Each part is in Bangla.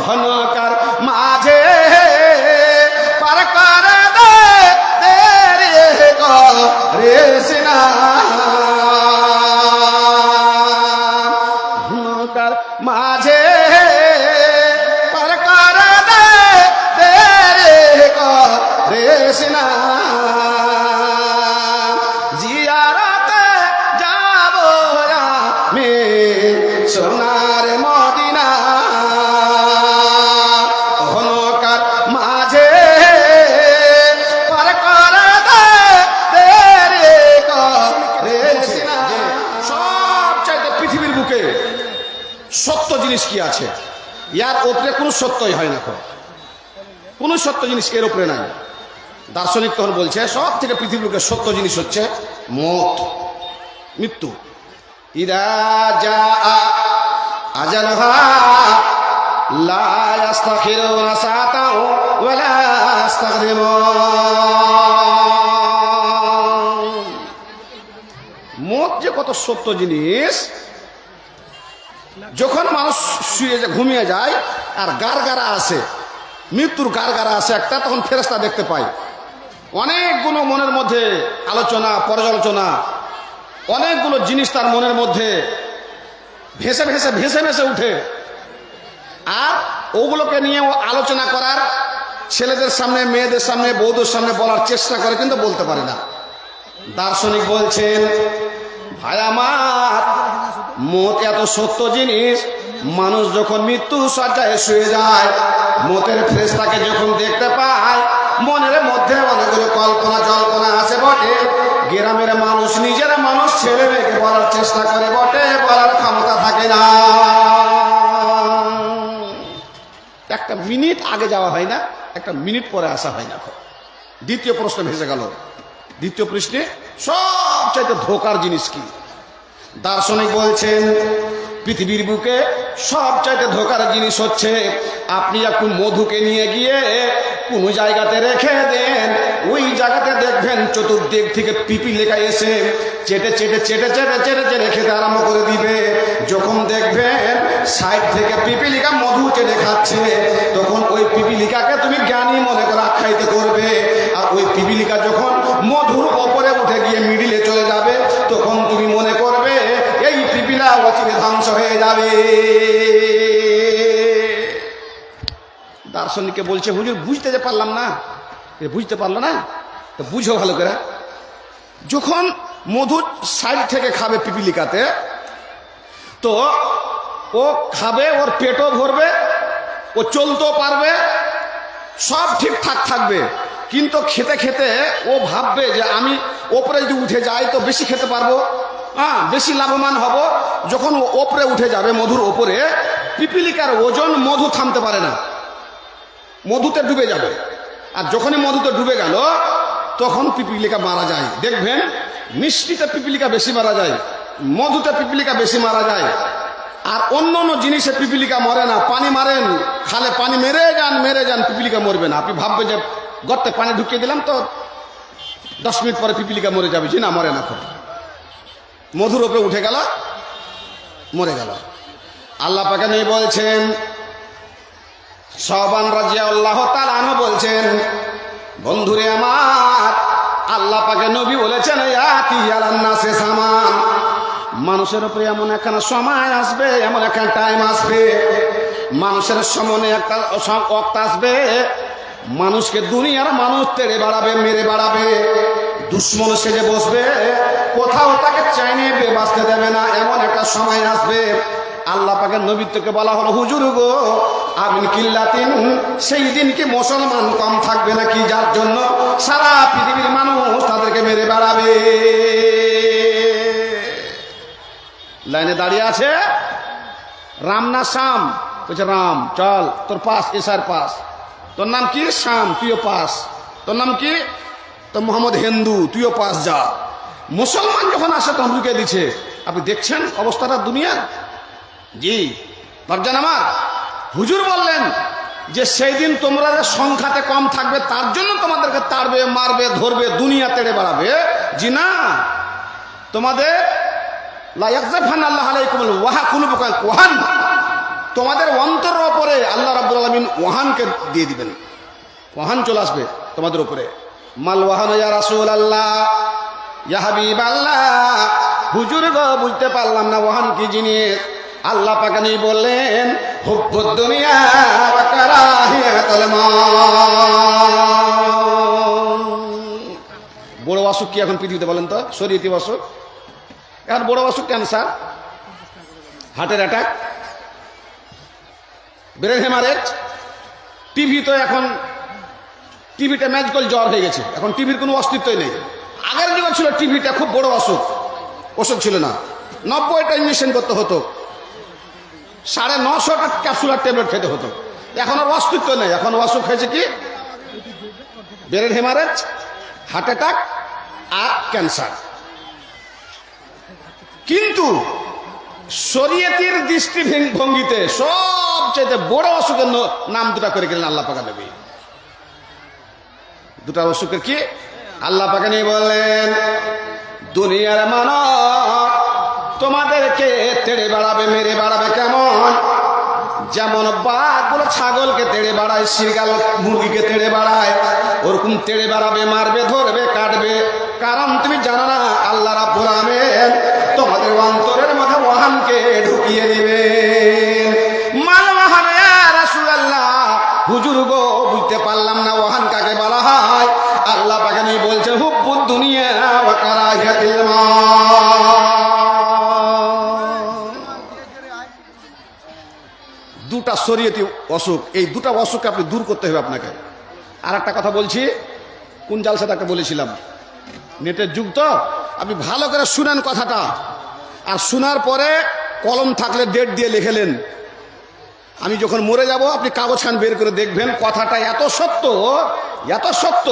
হনকার মাঝে পার করে দে তেরে রে সিনা হনকার মাঝে পার করে দে তেরে রে সিনা জিয়ারতে যাব আমি সোনার মদিনা হনকার মাঝে পার করে দে তেরে রে সিনা সবচাইতে পৃথিবীর বুকে সত্য জিনিস কি আছে? ইয়ার উপরে কোনো সত্যই হয় না, কোনো সত্য জিনিস এর উপরে নাই। দার্শনিক তখন বলছে সব থেকে পৃথিবীর বুকে সত্য জিনিস হচ্ছে মত, মৃত্যু। ইদা জা আজালহা লা ইস্তাখিরুনা সাআতাও ওয়া লা ইস্তাকদিমুন। মত যে কত সত্য জিনিস, যখন মানুষ শুয়ে ঘুমিয়ে যায় আর গারগারা আসে, মৃত্যুর গারগারা আসে একটা, তখন ফেরেশতা দেখতে পায় অনেকগুলো মনের মধ্যে আলোচনা পর্যালোচনা, অনেকগুলো জিনিস তার মনের মধ্যে ভেসে ভেসে ভেসে ভেসে উঠে। আর ওগুলোকে নিয়ে ও আলোচনা করার ছেলেদের সামনে, মেয়েদের সামনে, বৌদের সামনে বলার চেষ্টা করে, কিন্তু বলতে পারে না। দার্শনিক বলছেন, ভাই আমার, মত এত সত্য জিনিস, মানুষ যখন মৃত্যু শয্যায় শুয়ে যায়, মতের ফেরেশতাকে যখন দেখতে পায়, মনের মধ্যে অনেকগুলো কল্পনা জল্পনা আছে বটে। গ্রামের মানুষ, নিজের মানুষ, ছেলে মেয়েকে বলার চেষ্টা করে বটে, বলার ক্ষমতা থাকে না। একটা মিনিট আগে যাওয়া হয় না, একটা মিনিট পরে আসা হয় না। দ্বিতীয় প্রশ্ন ভেসে গেল। দ্বিতীয় প্রশ্নে সবচাইতে ধোকার জিনিস কি? দার্শনিক বলছেন, পৃথিবীর বুকে সবচাইতে ধোকার জিনিস হচ্ছে, আপনি একটু মধুকে নিয়ে গিয়ে কোন জায়গাতে রেখে দেন, ওই জায়গাতে দেখবেন চতুর্দিক থেকে পিপিলিকা এসে চেটে চেটে চেটে চেটে চেটে চেটে খেতে আরম্ভ করে দিবে। যখন দেখবেন সাইড থেকে পিপিলিকা মধু চেটে খাচ্ছে, তখন ওই পিপিলিকাকে তুমি জ্ঞানী মনে করে আখ্যায়িত করবে। আর ওই পিপিলিকা যখন মধুর ওপরে উঠে গিয়ে মিডিলে চলে যাবে, তখন তুমি মনে করবে এই পিপিলা অচিরে ধ্বংস হয়ে যাবে। দার্শনিককে বলছে, হুজুর বুঝতে যে পারলাম না। বুঝতে পারলো না তো বুঝো ভালো করে। যখন মধু সাইড থেকে খাবে পিপিলিকাতে, তো ও খাবে, ওর পেটও ভরবে, ও চলতেও পারবে, সব ঠিকঠাক থাকবে। কিন্তু খেতে খেতে ও ভাববে যে আমি ওপরে যদি উঠে যাই তো বেশি খেতে পারবো, বেশি লাভবান হব। যখন ও ওপরে উঠে যাবে, মধুর ওপরে, পিপিলিকার ওজন মধু থামতে পারে না, মধুতে ডুবে যাবে। আর যখনই মধুতে ডুবে গেল, তখন পিপিলিকা মারা যায়। দেখবেন মিষ্টিতে পিপিলিকা বেশি মারা যায়, মধুতে পিপিলিকা বেশি মারা যায়। আর অন্য অন্য জিনিসে পিপিলিকা মরে না। পানি মারেন, খালে পানি মেরে যান, পিপিলিকা মরবে না। আপনি ভাববেন যে গর্তে পানি ঢুকিয়ে দিলাম তো 10 মিনিট পরে পিপিলিকা মরে যাবে, জি না, মরে না। মধুর উপরে উঠে গেল, মরে গেল। আল্লাহ পাক নিয়ে বলছেন, সাবান রাদিয়াল্লাহু তাআলা আনহু বলছেন, বন্ধুরে আমার, আল্লাহ পাকে নবী বলেছেন, ইয়াতি আলান নাসে সামান, মানুষের উপরে এমন একখানা সময় আসবে, এমন একখানা টাইম আসবে, মানুষের সামনে একটা ওয়াক্ত আসবে, মানুষকে দুনিয়ার মানুষ তেড়ে বাড়াবে, মেরে বাড়াবে, দুশ্মন সেজে বসবে, কোথাও তাকে চাইনে বাঁচতে দেবে না। এমন একটা সময় আসবে। আল্লাহ পাকের নবীকে বলা হলো, হুজুর গো, আমিন কিল্লাতিন, সেই দিন কি মুসলমান কম থাকবে নাকি, যার জন্য সারা পৃথিবীর মানুষ তাদেরকে মেরে বেড়াবে? লাইনে দাঁড়িয়ে আছে, রাম না শ্যাম? বলছে রাম। চল তোর পাস, এসার পাস। তোর নাম কি? শ্যাম, তুইও পাস। তোর নাম কি? তো মোহাম্মদ হিন্দু, তুইও পাস যা। মুসলমান যখন আসে তখন ঢুকে দিচ্ছে। আপনি দেখছেন অবস্থাটা দুনিয়ার। জি ভাবছেন আমার হুজুর বললেন যে সেই দিন তোমরা সংখ্যাতে কম থাকবে, তার জন্য তোমাদেরকে তাড়বে, মারবে, ধরবে, দুনিয়া তেড়ে বাড়াবে। জি না, তোমাদের তোমাদের অন্তরের ওপরে আল্লাহ রাব্বুল ওয়াহানকে দিয়ে দিবেন, ওয়াহান চলে আসবে তোমাদের উপরে। মাল ওয়াহান ইয়া রাসূলুল্লাহ, ইয়া হাবিবাল্লাহ, হুজুর গো বুঝতে পারলাম না ওয়াহান কি জিনিস। আল্লাহ পাক বললেন হুব্বুদ দুনিয়া ওয়া কারাহিয়াতুল মাউত। বড় অসুখ কি এখন পৃথিবীতে বলেন তো? শরীয়তি অসুখ। এখন বড় অসুখ ক্যান্সার, হার্টের অ্যাটাক, ব্রেন হেমারেজ। টিভি তো এখন টিভিটা ম্যাজিক্যাল জ্বর হয়ে গেছে, এখন টিভির কোনো অস্তিত্বই নেই। আগের যুগে ছিল টিভিটা খুব বড় অসুখ, ওষুধ ছিল না, 90টা ইঞ্জেকশন করতে হতো, 950টা ক্যাপসুলার ট্যাবলেট খেতে হতো। এখন আর অস্তিত্ব নেই, এখন অসুখ হয়েছে কি ব্রেন হেমারেজ, হার্ট অ্যাটাক আর ক্যান্সার। কিন্তু শরীয়তের দৃষ্টিভঙ্গিতে সবচেয়ে বড় অসুখের নাম দুটা করে গেলেন আল্লাহ পাক নবী। দুটা অসুখের কি আল্লাহ পাক নবী বললেন, দুনিয়ার মানব তোমাদেরকে তেড়ে বেড়াবে, মেরে বেড়াবে। কেমন? যেমন বাঘগুলো ছাগলকে তেড়ে বেড়ায়, শৃগাল মুরগিকে তেড়ে বেড়ায়, ওরকম তেড়ে বেড়াবে, মারবে, ধরবে, কাটবে। কারণ তুমি জানো না আল্লাহ রাব্বুল আলামিন তোমাদের অন্তরের মধ্যে ওয়াহানকে ঢুকিয়ে দিবেন। মাল ওয়াহান ইয়া রাসূলুল্লাহ, হুজুর গো বুঝতে পারলাম না ওয়াহান কাকে বলা হয়। আল্লাহ পাক বলছে হুব্বুদ দুনিয়া ওয়া কারাহিয়াতুল মাউত। দুটা শরীয়তি অসুখ, এই দুটা অসুখকে আপনি দূর করতে হবে আপনাকে। আর একটা কথা বলছি, কোন জালসাতে একটা বলেছিলাম, নেটের যুগ তো, আপনি ভালো করে শুনেন কথাটা, আর শোনার পরে কলম থাকলে ডেট দিয়ে লিখেলেন। আমি যখন মরে যাব আপনি কাগজখান বের করে দেখবেন কথাটা এত সত্য, এত সত্য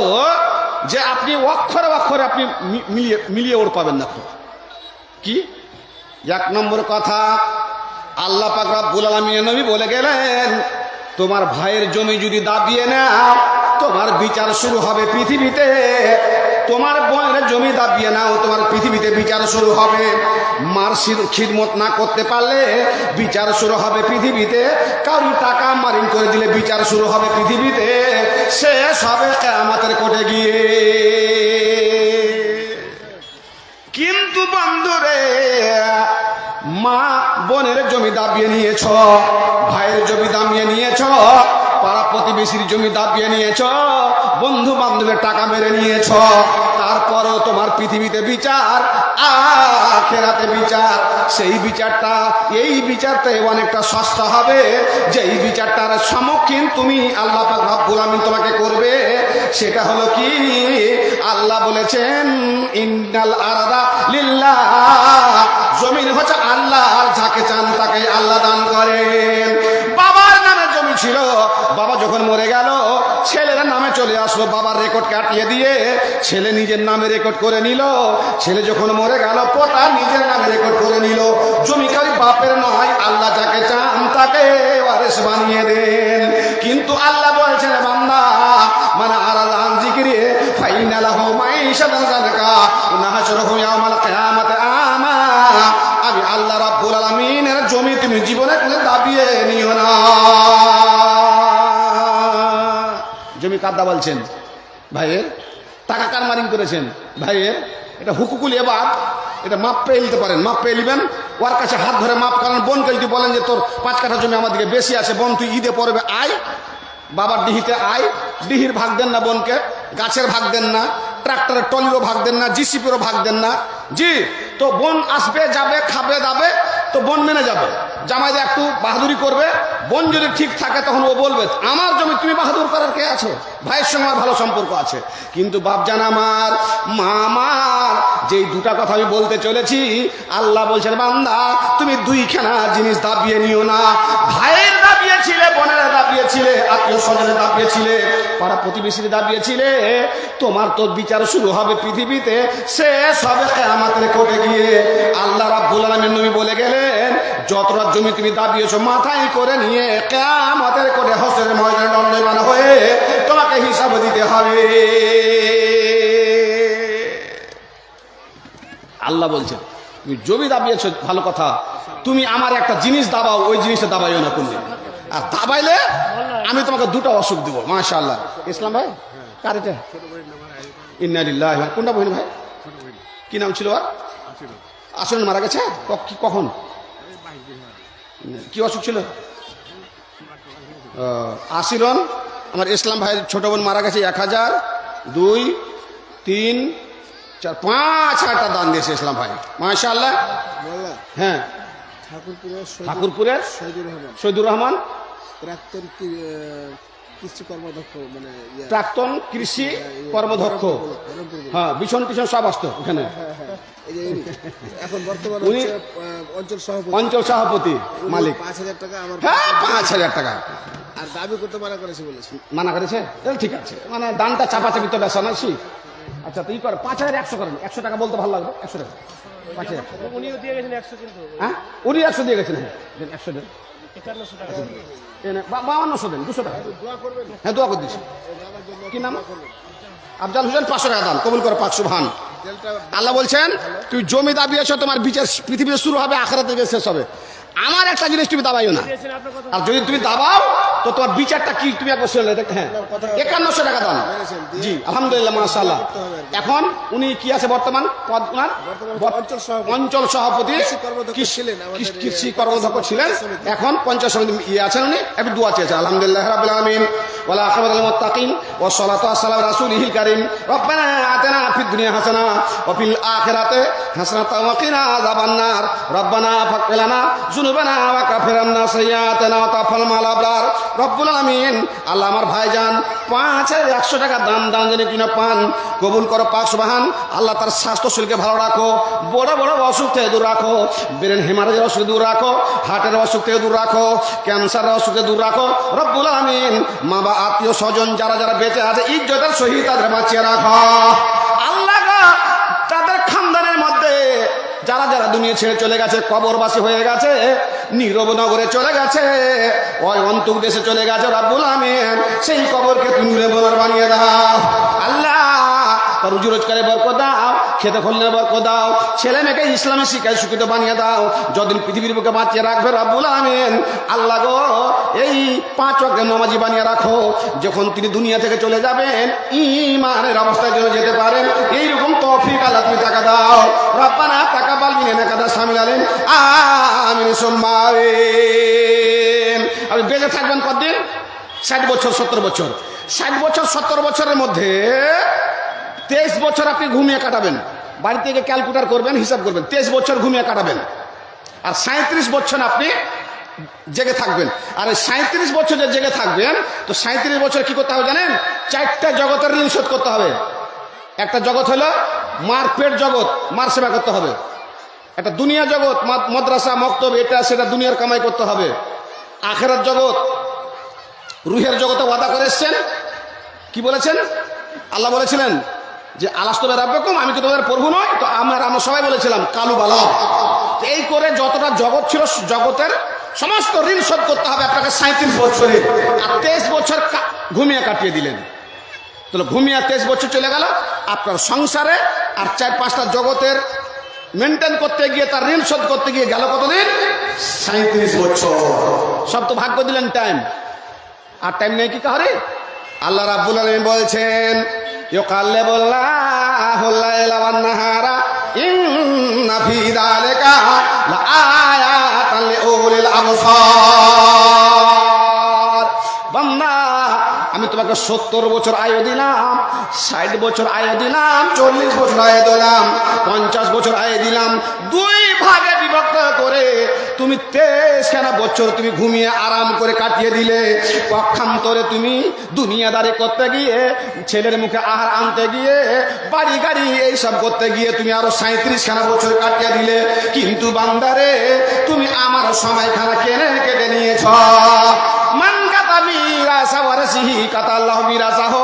যে আপনি অক্ষরে অক্ষরে আপনি মিলিয়ে ওর পাবেন না। কি? এক নম্বর কথা, আল্লাহ পাক রব্বুল আলামিন নবী বলে গেলেন তোমার ভাইয়ের জমি যদি দাবিয়ে নাও তোমার বিচার শুরু হবে পৃথিবীতে। তোমার বোনের জমি দাবিয়ে নাও, তোমার পৃথিবীতে বিচার শুরু হবে। মার খিদমত না করতে পারলে বিচার শুরু হবে পৃথিবীতে। কারো টাকা মারিং করে দিলে বিচার শুরু হবে পৃথিবীতে। শেষ হবে কিয়ামতের কোর্টে গিয়ে। কিন্তু বন্ধুরে, মা বোনের জমি দাবিয়ে নিয়েছ, ভাইয়ের জমি দাবিয়ে নিয়েছ, পাড়া প্রতিবেশীর জমি দাবিয়ে নিয়েছ, বন্ধু বান্ধবের টাকা মেরে নিয়েছ, তারপরও তোমার পৃথিবীতে বিচার, আখিরাতে বিচার। সেই বিচারটা, এই বিচারটা অনেকটা সস্তা হবে। যেই বিচারটার সম্মুখীন তুমি আল্লাহ পাক রব্বুল আমিন তোমাকে করবে, সেটা হলো কি? আল্লাহ বলেছেন ইন্নাল আরদা লিল্লাহ, জমিন হচ্ছে আল্লাহ, যাকে চান তাকে আল্লাহ দান করেন। বাবার নামে জমি ছিল, বাবা যখন মরে গেল ছেলের নামে চলে আসলো, বাবার রেকর্ড কাটিয়ে দিয়ে ছেলে নিজের নামে রেকর্ড করে নিল। ছেলে যখন মরে গেল পোতা নিজের নামে রেকর্ড করে নিল। জমি কারি বাপের নয়, আল্লাহ যাকে চান তাকে ওয়ারিস বানিয়ে দেন। কিন্তু আল্লাহ বলছেন বান্দা মানে আরাদা আন যিকরি ফাইনা লাহু মাইশাতান যানকা ওয়া নাহশুরুহু ইয়াওমাল কিয়ামাতি আমা। আমি আল্লাহ রাব্বুল আলামিনের জমি তুমি জীবনে কোনো দাবিয়ে নিও না। জমি কার দা বলছেন? ভাইয়ের। টাকা কার মারিং করেছেন? ভাইয়ের। এটা হুকুকুল এবাদ, এটা মাপ পেয়ে নিতে পারেন, মাপ পেয়ে নেবেন। ওর কাছে হাত ধরে মাপ করেন। বোনকে যদি বলেন যে তোর 5 কাঠা জমি আমার দিকে বেশি আছে, বোন তুই ঈদে পড়বে আয়, বাবার ডিহিতে আয়। ডিহির ভাগ দেন না বোনকে, গাছের ভাগ দেন না, ট্রাক্টরের টলিরও ভাগ দেন না, জিসিপিরও ভাগ দেন না। জি, তো বোন আসবে, যাবে, খাবে দাবে, তো বোন মেনে যাবে। জামাইদা একটু বাহাদুরি করবে, বোন যদি ঠিক থাকে তখন ও বলবে আমার জমি তুমি বাহাদুর করার কে আছে? ভাইয়ের সঙ্গে আমার ভালো সম্পর্ক আছে। কিন্তু বাপজান আমার, মা আমার, যেই দুটা কথা আমি বলতে চলেছি, আল্লাহ বলছেন বান্দা তুমি দুইখানা জিনিস দাবিয়ে নিও না। ভাইয়ের দাবিয়েছিলে, বোনের দাবিয়েছিলে, আত্মীয় স্বজনের দাবিয়েছিলে, পাড়া প্রতিবেশীর দাবিয়েছিলে, তোমার তো বিচার শুরু হবে পৃথিবীতে, শেষ হবে কিয়ামতের কোর্টে গিয়ে। আল্লাহ রাব্বুল আলামিন নবী বলে গেলেন যতটা জমি তুমি দাবিয়েছো মাথায় করে নিয়ে কিয়ামতের কোর্টে হাসরের ময়দানে দণ্ডায়মান হয়ে তোমাকে হিসাব দিতে হবে। আল্লাহ বলছেন তুমি জমি দাবিয়েছো ভালো কথা, তুমি আমার একটা জিনিস দাবাও, ওই জিনিসটা দাবাইও না কোনদিন। আর দাবাইলে আমি তোমাকে দুটো অসুখ দিব। মাশাআল্লাহ। ইসলাম ভাই কার এটা? ইন্না লিল্লাহি কোনটা বহিন ভাই? কি নাম ছিল আর? আসলে মারা গেছে কখন? কি অসুখ ছিল? আশিরন আমার ইসলাম ভাইয়ের ছোট বোন মারা গেছে। 1000 2 3 4 5 দান দিয়েছে ইসলাম ভাই। মাশাআল্লাহ। হ্যাঁ ঠাকুরপুরের শহীদুর রহমান প্রাক্তন কৃষি কর্মদক্ষ। হ্যাঁ ভীষণ টিশন সব আসতো ওখানে। উনি অঞ্চল সভাপতি মালিক। 5,000 টাকা। হ্যাঁ 5,000 টাকা আর দাবি করতে মানা করেছে বলেছে। মানা করেছে তাহলে ঠিক আছে, মানে দানটা চাপাচাপি তো বেসা নাকি। আচ্ছা তুই কর 5,100 করেন। 100 টাকা বলতে ভালো লাগবে। 100 টাকা 5,000। উনিও দিয়ে গেছেন 100 কিন্তু। হ্যাঁ উনি 100 দিয়ে গেছেন। হ্যাঁ 100 দেন। 5100 টাকা। 5200 দেন। 200 টাকা। হ্যাঁ দোয়া করে দিচ্ছি। কি নাম? আফজাল হোসেন। 500 টাকা দান কবুল করো। 500 ভান। আল্লাহ বলছেন তুই জমি দাবিয়েছ, তোমার বিচার পৃথিবীতে শুরু হবে, আখিরাতে গিয়ে শেষ হবে। আমার একটা জিনিস তুমি দাবাইও না, আর যদি তুমি দাবাও তো তোমার বিচারটা কি তুমি একবার শুনলে। হ্যাঁ 5100 টাকা দান। জি আলহামদুলিল্লাহ মাশাআল্লাহ। এখন উনি কি আছে বর্তমান পদ? ওনার অঞ্চল সভাপতি কৃষি কর্মদক্ষ ছিলেন। এখন পঞ্চায়েত সমিতি আছেন উনি। একটু দোয়া চেয়েছেন। আলহামদুলিল্লাহ রাব্বিল আলামিন ওয়ালা আখিরাতুল মুত্তাকিন ওয়াস সালাতু ওয়াসসালামু আলা রাসূলিহিল কারীম রব্বানা আতিনা ফিদ দুনিয়া হাসানা ওয়া ফিল আখিরাতি হাসানাতাও ওয়া কিনা আযাবান নার রব্বানা ফাগফির লানা যুনুবানা ওয়া কাফির আন্না সাইয়্যাতিনা ওয়া তাওফাল মাল আবরার রব্বুল আলামিন। আল্লাহ আমার ভাইজান 5100 টাকা দান জানি কিনা পান কবুল করো। 5 সুবহান। আল্লাহ তার স্বাস্থ্য শরীরকে ভালো রাখো, বড় বড় অসুখ থেকে দূর রাখো, ব্রেন হেমারেজের অসুখ দূর রাখো, হার্টের অসুখ থেকে দূর রাখো, ক্যান্সারের অসুখ থেকে দূর রাখো রব্বুল আলামিন। মা বা আত্মীয় স্বজন যারা যারা বেঁচে আছে ইজ্জতের সহিত তাদের বাঁচিয়ে রাখো আল্লাহ। তাদের খানদানের মধ্যে যারা যারা দুনিয়া ছেড়ে চলে গেছে, কবরবাসী হয়ে গেছে, নীরব নগরে চলে গেছে, ওই অন্তক দেশে চলে গেছে রব্বুল আমিন, সেই কবরকে তুমি নূরে মোনার বানিয়ে দাও আল্লাহ। তার রুজি রোজগারে বরকত দাও, খেতে খুললে বরকত দাও, ছেলে মেয়েকে ইসলামে শিখায় শিক্ষিত বানিয়ে দাও, যতদিন পৃথিবীর বুকে বাঁচিয়ে রাখবে রব্বুল আমিন। আল্লাহ গো এই 5 ওয়াক্ত নামাজি বানিয়ে রাখো। যখন তিনি দুনিয়া থেকে চলে যাবেন ঈমানের অবস্থায় যেন যেতে পারেন এইরকম তৌফিক আল্লাহ তুমি টাকা দাও। রব্বানা তাকাব্বাল মিন্না কাদা শামিল আলাইন আমিন সুম্মা আমিন। আপনি বেঁচে থাকবেন কতদিন? 60 বছর 70 বছর। 60 বছর 70 বছরের মধ্যে 23 বছর আপনি ঘুমিয়ে কাটাবেন। বাড়ি থেকে ক্যালকুলেটর করবেন, হিসাব করবেন, 23 বছর ঘুমিয়ে কাটাবেন। আর 37 বছর আপনি জেগে থাকবেন। আর 37 বছর যে জেগে থাকবেন তো 37 বছর কি করতে হবে জানেন? 4টা জগতের ঋণ শোধ করতে হবে। একটা জগৎ হলো মার পেট জগৎ, মার সেবা করতে হবে। একটা দুনিয়া জগৎ, মাদ্রাসা মক্তব এটা সেটা দুনিয়ার কামাই করতে হবে। আখিরাত জগৎ, রুহের জগতে ওয়াদা করে এসছেন। কি বলেছেন? আল্লাহ বলেছিলেন যে আলাস্তু বিরাব্বিকুম, আমি কি তোমাদের প্রভু নই? তো আমরা সবাই বলেছিলাম কালু বালা। এই করে যতটা জগৎ ছিল জগতের সমস্ত ঋণ শোধ করতে হবে আপনাকে 37 বছরে। আর 23 বছর ঘুমিয়ে কাটিয়ে দিলেন। তাহলে ঘুমিয়ে 23 বছর চলে গেল আপনার সংসারে। আর 4-5টা জগতের মেনটেন করতে গিয়ে, তার ঋণ শোধ করতে গিয়ে গেল কতদিন? 37 বছর। সব তো ভাগ্য দিলেন টাইম, আর টাইম নেই কি কাহারে? আল্লাহ রাব্বুল আলামিন বলছেন ইউকাল্লিবুল্লাহুল লাইলা ওয়ান নাহারা ইন্না ফি যালিকা লাআয়াতান লিউলিল আবসার। বান্দা আমি তোমাকে 70 বছর আয়ু দিলাম, 60 বছর আয়ু দিলাম, 40 বছর আয়ু দিলাম, 50 বছর আয়ু দিলাম। 2 ভাগে বিভক্ত করে তুমি 23 বছর তুমি ঘুমিয়ে আরাম করে কাটিয়ে দিলে। পক্ষান্তরে তুমি দুনিয়াদারি করতে গিয়ে, ছেলের মুখে আহার আনতে গিয়ে, বাড়ি গাড়ি এইসব করতে গিয়ে তুমি আরো 37 বছর কাটিয়ে দিলে। কিন্তু বান্দারে তুমি আমার সময়খানা কেটে নিয়েছ। মান কাতা মিরাসা ওয়ারাসিহি কাতা আল্লাহু মিরাসাহু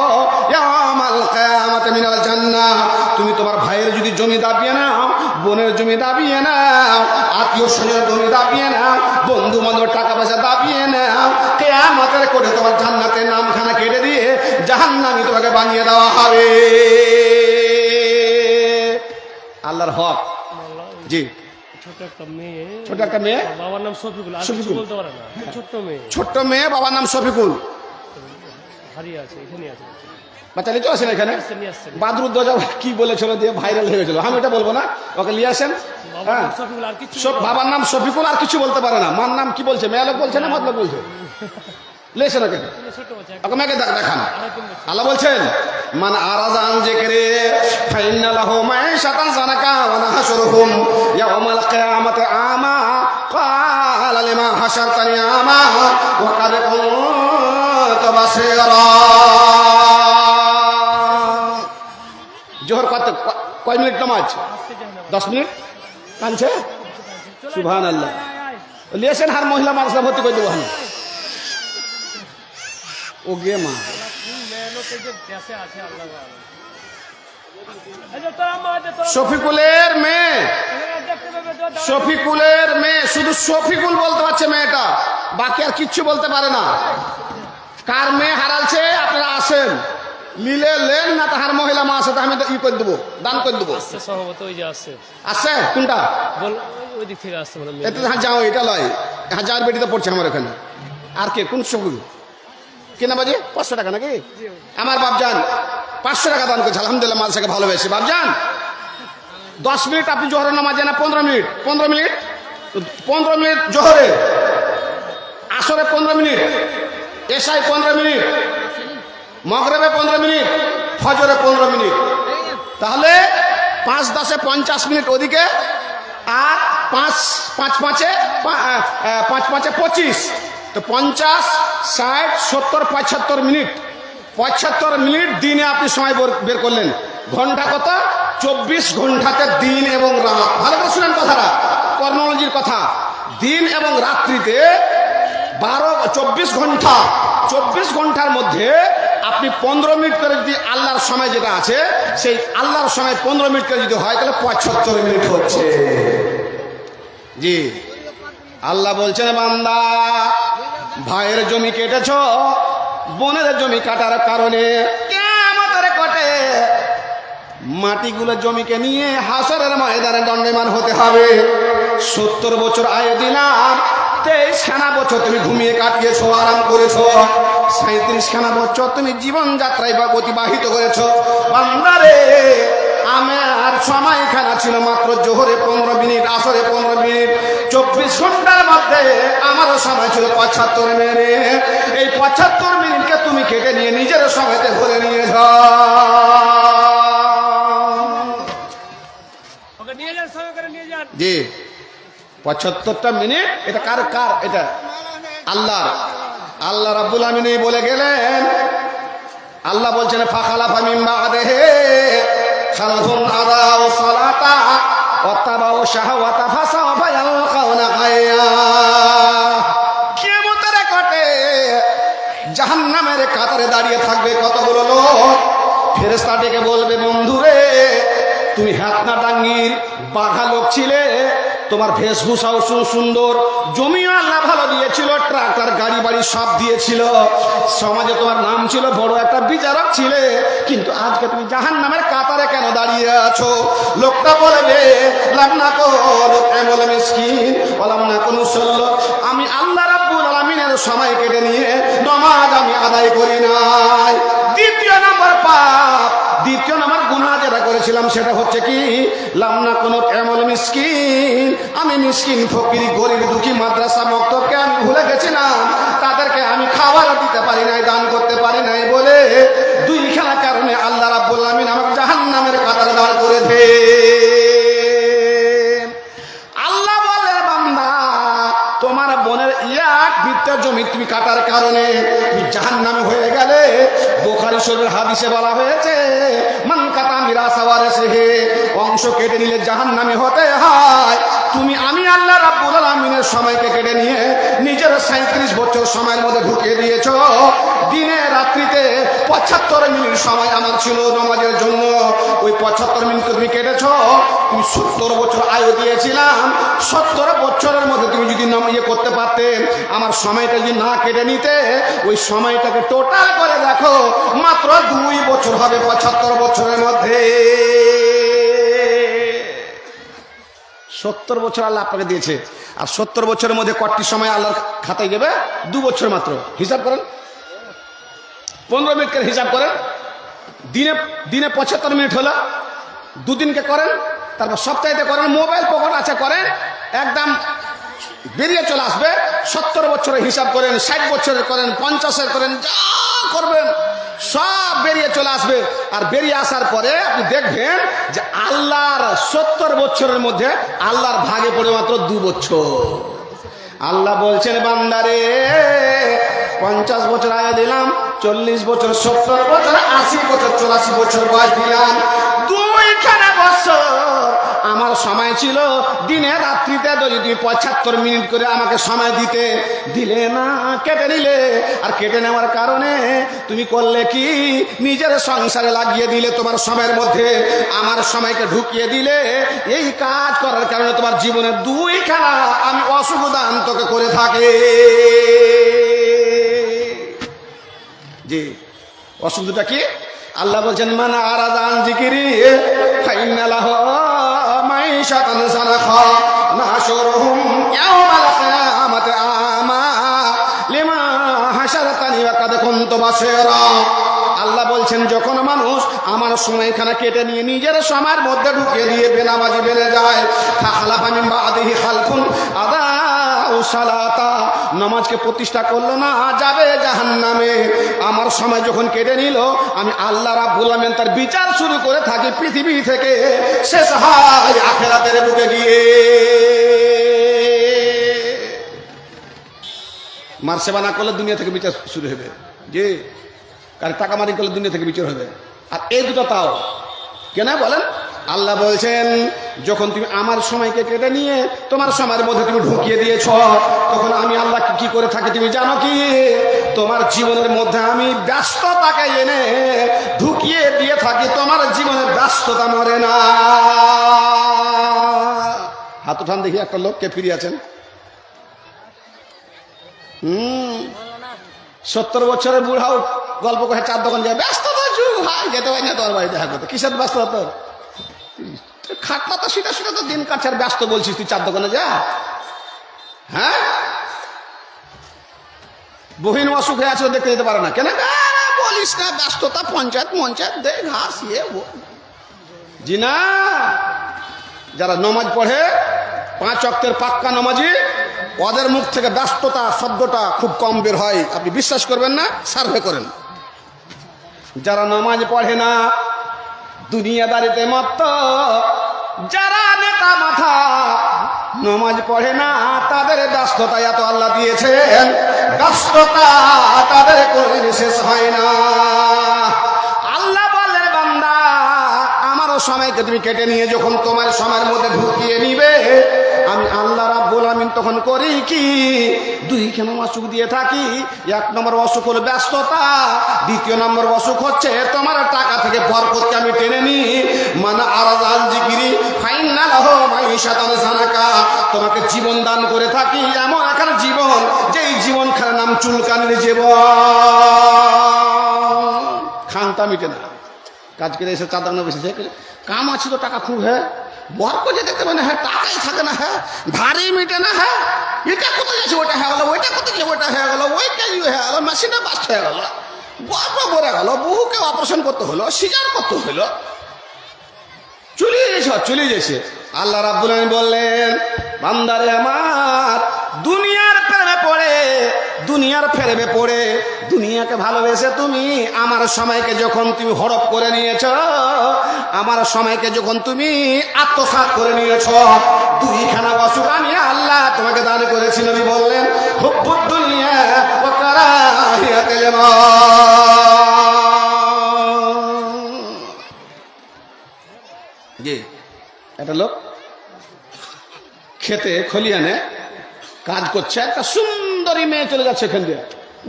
ইয়াউমাল কিয়ামাতি মিনাল জান্নাহ। তুমি তোমার ভাইয়ের যদি জমি দাবিয়ে নাও, বোনের জমি দাবিয়ে নাও, আত্মীয় স্বজনের জমি দাবিয়ে নাও, বন্ধু বান্ধব টাকা পয়সা দাবিয়ে নাও, কিয়ামতের করে তোমার জান্নাতের নামখানা কেটে দিয়ে জাহান্নামী তোমাকে বানিয়ে দেওয়া হবে। আল্লাহর হক। জি ছোট একটা মেয়ে, ছোট একটা মেয়ে, বাবার নাম শফিকুল, আর কিছু শফিকুল। বলতে পারে না, ছোট্ট মেয়ে, ছোট্ট মেয়ে, বাবার নাম শফিকুল। হারিয়ে আছে, এখানে আছে, বাচ্চা নিতে আসেন এখানে। নিয়ে আসছে। বাদরুদ্দোজা কি বলেছিল দিয়ে ভাইরাল হয়ে গেছিল, আমি এটা বলবো না, ওকে নিয়ে আসেন। বাবার হ্যাঁ, নাম শফিকুল, আর কিছু সব বাবার নাম শফিকুল, আর কিছু বলতে পারে না। মার নাম কি বলছে, মেয়ে লোক বলছে না মতলব বলছে, লেছেন ওকে, ছোট্ট বাচ্চা, ওকে মেয়েকে দেখান। আড়াই তিন বছর। আল্লাহ বলছেন মান আরাজান যিকরি ফাইন্না লাহু মাঈশাতান যানাকা ওয়া নাহশুরুহুম ইয়াওমাল কিয়ামাতি আমা ক্বালা লিমা হাশারতানি আমা ওয়া কাদ কুনতু বাসীরা। জোহর কয় মিনিট নামাজ? 10 মিনিট। কানছে সুবহানাল্লাহ। লিয়েছেন হার মহিলা মাদ্রাসা ভর্তি করে দেবো আমি। ও গে মা শফিকুলের মেয়ে, শফিকুলের মেয়ে, শুধু শফিকুল বলতে পারছে মেয়েটা, বাকি আর কিচ্ছু বলতে পারে না। কার মেয়ে হারালছে আপনারা আসেন, নিলে লেন, না তাহার মহিলা মা আছে আমি ই করে দেবো, দান করে দেবো। সম্ভবত ওই যে আসছে, আসছে কোনটা বল ওই দিক থেকে আসছে, মানে এতে হ্যাঁ যাও, এটা লয়, হ্যাঁ যার বেটি তো পড়ছে আমার এখানে। আর কে, কোন শফিকুল? কিনা বাজে 500 টাকা নাকি? আমার বাপজান 500 টাকা দান করছে, আলহামদুলিল্লাহ, মাদ্রাসাকে ভালোবেসে। বাপজান 10 মিনিট আপনি জোহরের নামাজ না 15 মিনিট, 15 মিনিট, 15 মিনিট জোহরে, আসরে 15 মিনিট, এশায় 15 মিনিট, মগরিবে 15 মিনিট, ফজরে 15 মিনিট। তাহলে 5 10 50 মিনিট ওদিকে, আর 5 5 5 25, তো 50 60 70 75 মিনিট, 75 মিনিট দিনে আপনি সময় বের করলেন। ঘন্টা কত? 24 ঘন্টাতে দিন এবং রাত। ভালো করে শুনেন কথাটা, কর্মোলজির কথা। দিন এবং রাত্রিতে 24 ঘন্টা, 24 ঘন্টার মধ্যে আপনি 15 মিনিট করে যদি আল্লাহর সময় যেটা আছে, সেই আল্লাহর সময় 15 মিনিট করে যদি হয়, তাহলে 75 মিনিট হচ্ছে। জি, আল্লাহ বলছেন বান্দা, ভাইয়ের জমি কেটেছ, বোনের জমি কাটার কারণে কিয়ামতের কোটে মাটিগুলো জমিকে নিয়ে হাসরের ময়দানে দণ্ডায়মান হতে হবে। 70 বছর আয়ু দিলাম, 23 খানা বছর তুমি ঘুমিয়ে কাটিয়েছো, আরাম করেছো, 37 খানা বছর তুমি জীবন যাত্রায় বা অতিবাহিত করেছো। বান্দারে, আমার সময়খানা ছিল মাত্র জোহরে 15 মিনিট, আসরে 15 মিনিট, 24 ঘন্টার মধ্যে আমারও সময় ছিল 75 মিনিট। এই 75 মিনিটকে তুমি কেটে নিয়ে নিজের সময়তে ভরে নিয়ে যাও। ওকে নিয়ে যান, সময় করে নিয়ে যান। জি, 75টা মিনিট, এটা কার? এটা আল্লাহর। আল্লাহ রাব্বুল আমিন বলে গেলেন, আল্লাহ বলছেন ফাখালাফা মিন বাদিহি খালফুন আদাউ সালাতা ওয়া তাবাউ শাহওয়াতা ফাসাওফা ইয়ালকাউনা গায়্যা। কিয়ামতের কোটে জাহান্নামের কাতারে দাঁড়িয়ে থাকবে কতগুলো লোক। ফেরেশতা ডেকে বলবে, বন্ধুরে, তুমি হাতনা ডাঙ্গির বাঘা লোক ছিলে, তোমার বেশভূষাও সুন্দর, জমিও আল্লাহ ভালো দিয়েছিল, ট্রাক্টর গাড়ি বাড়ি সব দিয়েছিল, সমাজে তোমার নাম ছিল, বড় একটা বিচারক ছিলে, কিন্তু আজকে তুমি জাহান্নামের কাতারে কেন দাঁড়িয়ে আছো? লোকটা বলবে, লামনা কোন এমন মিসকিন ওয়ালামনা কোন সল্ল, আমি আল্লাহ রাব্বুল আলামিনের সময় কেটে নিয়ে নামাজ আমি আদায় করি নাই। দ্বিতীয় নম্বর পাপ, দ্বিতীয় নম্বর গুনাহ যেটা করেছিলাম সেটা হচ্ছে কি, লামনা কোন এমন মিসকিন, আমি মিসকিন ফকির গরিব দুঃখী মাদ্রাসা মক্তবকে আমি ভুলে গেছিলাম, তাদেরকে আমি খাবার দিতে পারি নাই, দান করতে পারি নাই বলে 2খানা কারণে আল্লাহ রাব্বুল আলামিন আমাকে জাহান্নামের কাতারে দাঁড় করে দে। আল্লাহ বলে, বান্দা, তোমার বোনের এক বিত্তের জমি তুমি কাটার কারণে তুমি জাহান্নামী হয়ে গেলে। বুখারী শরীফের হাদিসে বলা হয়েছে, মান কাতা মিরাসা ওয়ারিসিহি, অংশ কেটে নিলে জাহান্নামী হতে হয়। তুমি আমি আল্লাহ রাব্বুল আলামিনের সময়কে কেটে নিয়ে নিজের 37 বছর সময়ের মধ্যে ঢুকিয়ে দিয়েছো। দিনে রাত্রিতে 75 মিনিট সময় আমার ছিল নামাজের জন্য, ওই 75 মিনিট তুমি কেটেছো। তুমি 70 বছর আয়ু দিয়েছিলাম, 70 বছরের মধ্যে তুমি যদি ইয়ে করতে পারতে, আমার সময়টা যদি না কেটে নিতে, ওই সময়টাকে টোটাল করে দেখো, মাত্র 2 বছর হবে 75 বছরের মধ্যে। 70 বছর আল্লাহ আপনাকে দিয়েছে, আর 70 বছরের মধ্যে কটি সময় আল্লাহর খাতায় যাবে? 2 বছর মাত্র। হিসাব করেন, 15 মিনিট করে হিসাব করেন। দিনে 75 মিনিট হলো, 2 দিনকে করেন, তারপর সপ্তাহে করেন, মোবাইল পকেট আছে করেন, একদম বেরিয়ে চলে আসবে। 70 বছরের হিসাব করেন, 60 বছরের করেন, 50-এর করেন, যা করবেন সব বেরিয়ে চলে আসবে। আর বেরিয়ে আসার পরে আপনি দেখবেন যে আল্লাহর 70 বছরের মধ্যে আল্লাহর ভাগে পড়ে মাত্র 2 বছর। আল্লাহ বলছেন, বান্দারে 50 বছর আগে দিলাম, 40 বছর, 70 বছর, 80 বছর, 84 বছর বয়স দিলাম, 2খানা বছর আমার সময় ছিল। দিনে রাত্রিতে যদি তুমি 75 মিনিট করে আমাকে সময় দিলে না, কেটে নিলে। আর কেটে নেওয়ার কারণে তুমি করলে কি, নিজের সংসারে লাগিয়ে দিলে, তোমার সময়ের মধ্যে আমার সময়কে ঢুকিয়ে দিলে। এই কাজ করার কারণে তোমার জীবনে 2খানা আমি অশুভ দান তোকে করে থাকে। জি, অসুবিধাটা কি? আল্লাহ বলছেন, মান আরাদা আন যিকরি ফাইন্না লাহু মাইশাতান সানাখা নাশুরুহুম ইয়াওমাল কিয়ামাতি আমা লিমা হাশারাতানি ওয়া কাদ কুনতু বাসীরা। আল্লাহ বলছেন, যখন মানুষ আমার সময়খানা কেটে নিয়ে নিজের সময়ের মধ্যে ঢুকিয়ে দিয়ে বেনামাজি বেড়ে যায়, ফাখালাফা মিন বাদিহি খালফুন আদাউ সালাতা, নামাজকে প্রতিষ্ঠা করলো না, যাবে জাহান্নামে। আমার সময় যখন কেটে নিল, আমি আল্লাহ রাব্বুল আলামিন তার বিচার শুরু করে থাকি পৃথিবী থেকে, শেষ হয় আখিরাতের বুকে গিয়ে। মার সেবা না করলে দুনিয়া থেকে বিচার শুরু হবে। জি, কারণ টাকা মারি করলে দুনিয়া থেকে বিচার হবে। আর এই দুটো তাও কেন বলেন? আল্লাহ বলছেন, যখন তুমি আমার সময়কে কেটে নিয়ে তোমার সময়ের মধ্যে তুমি ঢুকিয়ে দিয়েছ, তখন আমি আল্লাহ কি করে থাকি তুমি জানো কি? তোমার জীবনের মধ্যে আমি ব্যস্ততাকে এনে ঢুকিয়ে দিয়ে থাকি, তোমার জীবনের ব্যস্ততা মরে না। হাত উঠান দেখি, একটা লোককে ফিরিয়ে আছেন। 70 বছরের বুড়াও গল্প করে 4 দোকান যায়, ব্যস্ততা যুগ ভাই, যেতে হয় না তোর বাড়ি দেখা করতে। কিসের ব্যস্ততা তোর? খাটলা তো সেটা তো দিন কাটছে, আর ব্যস্ত বলছিস তুই 4 দোকানে যা? হ্যাঁ, বহিন অসুখ হয়ে আছে, দেখতে যেতে পারে না কেন? বলিস না, ব্যস্ততা, পঞ্চায়েত দে ঘাস ইয়ে। জি না, যারা নমাজ পড়ে 5 ওয়াক্তের পাক্কা নমাজি, ওদের মুখ থেকে ব্যস্ততা শব্দটা খুব কম বের হয়। আপনি বিশ্বাস করবেন না, সার্ভে করেন। যারা নামাজ পড়ে না, দুনিয়াদারিতে মত্ত, যারা নেতা মাথা, নামাজ পড়ে না, তাদের ব্যস্ততা এত আল্লাহ দিয়েছেন, ব্যস্ততা তাদের কোনো শেষ হয় না। আল্লাহ বলে, বান্দা আমারও সময়কে তুমি কেটে নিয়ে যখন তোমার সময়ের মধ্যে ঢুকিয়ে নিবে, আমি আল্লাহ রাব্বুল আমিন তখন করি কি, 2খানা অসুখ দিয়ে থাকি। 1 নম্বর অসুখ হলো ব্যস্ততা, 2 নম্বর অসুখ হচ্ছে তোমার টাকা থেকে বরকতকে আমি টেনে নিই। মানা আরাদা আন যিকরি ফাইন্না লাহু মাইশাতান সানাকা, তোমাকে জীবন দান করে থাকি, এমন একটা জীবন যেই জীবন খানার নাম চুলকানির জীবন, খানটা মিটে না। কাজ করে এসে চাঁদা বসেছে, কাম আছে তো টাকা খুব, হ্যাঁ বরকত যে দেখতে পাই না, হ্যাঁ টাকাই থাকে না, হ্যাঁ ভারী মিটে না, হ্যাঁ এটা কোথায় যাচ্ছে, ওটা হয়ে গেল, ওইটা কোথায় যাচ্ছে, ওটা হয়ে গেল, ওইটা হয়ে গেল, মেশিনে বাস্ট হয়ে গেল, গল্প ভরে গেল, বহুকে অপারেশন করতে হলো, সিজার করতে হলো, চলে গেছে। আল্লাহ রাব্বুল আলামিন বললেন, বান্দারে আমার, দুনিয়ার প্রেমে পড়ে দুনিয়াকে ভালোবেসে তুমি আমার সময়কে যখন তুমি হড়প করে নিয়েছ, আমার সময়কে যখন তুমি আত্মসাৎ করে নিয়েছ, 2খানা অসুখ আমি আল্লাহ তোমাকে দান করেছি। নবী বললেন, হুব্বুদ দুনিয়া ওয়া কারাহিয়াতুল মাউত। জি, একটা লোক খেতে খলিয়ানে কাজ করছে, একটা সুন্দরী মেয়ে চলে যাচ্ছে এখান দিয়ে,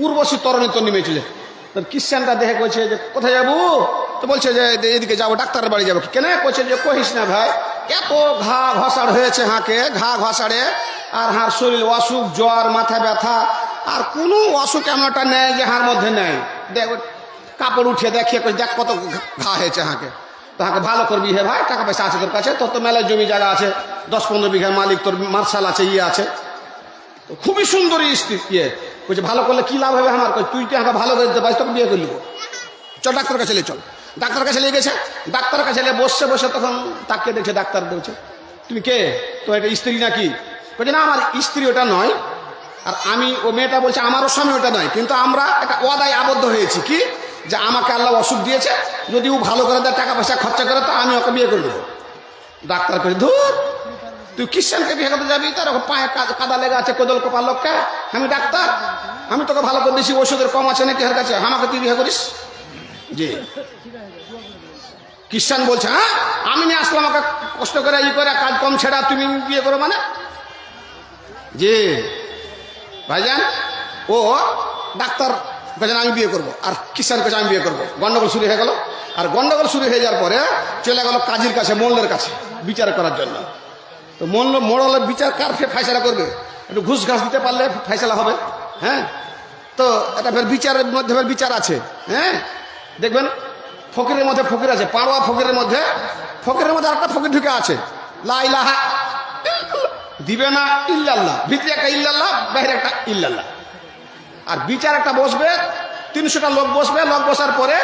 উর্বশী তরণী মেয়ে চলে। ক্রিশ্চানটা দেখে কইছে যে কোথায় যাবো, তো বলছে যে এদিকে যাবো, ডাক্তারের বাড়ি যাবো। কেন কইছে যে কহিস না ভাই, এত ঘা ঘষাড় হয়েছে হাঁকে, ঘা ঘষাড়ে, আর হার শরীর অসুখ, জ্বর, মাথা ব্যথা, আর কোনো অসুখ এমনটা নেই যে হার মধ্যে নেই। দেখ কাপড় উঠিয়ে দেখিয়ে দেখ কত ঘা হয়েছে হাঁকে। তাকে ভালো করবি হে ভাই, টাকা পয়সা আছে তোর কাছে, তোর তো মেলায় জমি জায়গা আছে, 10-15 বিঘা মালিক, তোর মার্শাল আছে, ইয়ে আছে, তো খুবই সুন্দরী স্ত্রী। ইয়ে বলছে ভালো করলে কি লাভ হবে আমার? তুই তো আমাকে ভালো করে দিতে পারিস, তোকে বিয়ে করলি, চল ডাক্তার কাছে চল। ডাক্তার কাছে নিয়ে গেছে, ডাক্তার কাছে বসে বসে তখন তাকে দেখছে, ডাক্তার বলছে তুমি কে, তো এটা স্ত্রী নাকি? বলছে না আমার স্ত্রী ওটা নয়, আর আমি, ও মেয়েটা বলছে আমারও স্বামী ওটা নয়, কিন্তু আমরা একটা ওয়াদায় আবদ্ধ হয়েছি কি, যে আমাকে আল্লাহ অসুখ দিয়েছে, যদি ও ভালো করে দেয়, টাকা পয়সা খরচা করে, তো আমি ওকে বিয়ে করে দেবো। ডাক্তার করে ধুর, তুই খ্রিস্টানকে বিয়ে করতে যাবি, তার পায়ে কাদা লেগে আছে, কোদল কোপার লোককে, আমি ডাক্তার, আমি তোকে ভালো করে দিয়েছি, ওষুধের কম আছে নাকি এর কাছে, আমাকে তুই বিয়ে করিস? জি খ্রিস্টান বলছে হ্যাঁ আমি নিয়ে আসলাম, আমাকে কষ্ট করে ই করে কাজ কম ছেড়া তুমি বিয়ে করো মানে? জি ভাইজান, ও ডাক্তার কাছে আমি বিয়ে করবো, আর খ্রিস্টান কাছে আমি বিয়ে করবো, গন্ডগোল শুরু হয়ে গেল। আর গন্ডগোল শুরু হয়ে যাওয়ার পরে চলে গেল কাজীর কাছে, মোড়লের কাছে বিচার করার জন্য। তো মোড়লের বিচার কার ফাইসলা করবে? একটু ঘুষ ঘাস দিতে পারলে ফাইসলা হবে। হ্যাঁ, তো এটা ফের বিচারের মধ্যে ফের বিচার আছে। হ্যাঁ, দেখবেন ফকিরের মধ্যে ফকির আছে, পাড়োয়া ফকিরের মধ্যে আরেকটা ফকির ঢুকে আছে, লা ইলাহা দিবে না ইল্লাল্লাহ, ভিতরে একটা ইল্লাল্লাহ, বাইরে একটা ইল্লাল্লাহ। আর বিচার একটা বসবে, 300টা লোক বসবে, লোক বসার পরে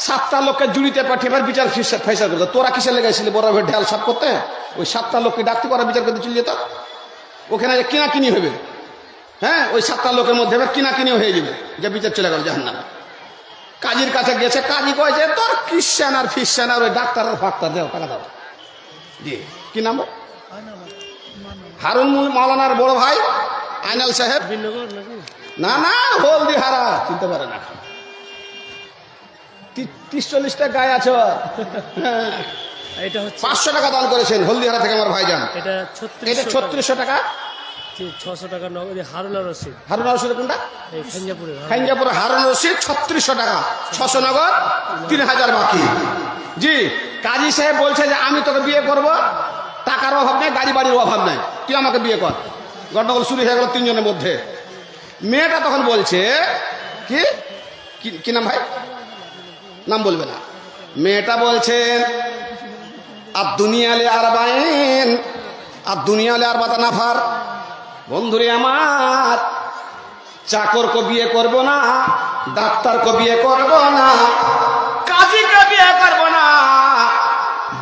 7টা লোককে জুড়িতে পাঠিয়ে এবার বিচার ফেসা করতো। তোরা কিসে লেগেছিলি বড় ঢেল সাফ করতে? ওই 7টা লোককে ডাকতে পারা বিচার করতে চলে যেত, ওখানে যে কিনাকিনি হবে। হ্যাঁ, ওই 7টা লোকের মধ্যে এবার কিনাকিনিও হয়ে যাবে, যে বিচার চলে গেল জাহান্নামে। কাজীর কাছে গেছে, কাজী কয়েছে তোর খ্রিস্টান আর ফিস্টান আর ওই ডাক্তার আর ফাক্তার দেও, টাকা দাও। জি কি নাম? হারুন মাওলানার বড় ভাই আইনাল সাহেব। বিনগর নাকি? না না, হলদিহারা, চিনতে পারে না। 30-40টা গায়ে আছে। এটা হচ্ছে 500 টাকা দান করেছেন হলদিহারা থেকে আমার ভাইজান। এটা এটা 3600 টাকা। 600 টাকা নগদ। হারুন আর রশিদ। হারুন আর রশিদ কোনটা? এই খানজাপুরে। খানজাপুরে হারুন রশিদ 3600 টাকা, 600 নগদ, 3000 বাকি। জি কাজী সাহেব বলছে যে আমি তোকে বিয়ে করব, টাকার অভাব নাই, গাড়ি বাড়ির অভাব নাই, তুই আমাকে বিয়ে কর। গন্ডগোল শুরু হয়ে গেল 3 জনের মধ্যে। মেয়েটা তখন বলছে কি কি নাম ভাই? নাম বলবে না। মেয়েটা বলছেন আর দুনিয়ালে আর বাইন আর দুনিয়ালে আর বাতা নাফার। বন্ধুরে আমার, চাকরকে বিয়ে করব না, ডাক্তারকে বিয়ে করব না, কাজীকে বিয়ে করব না,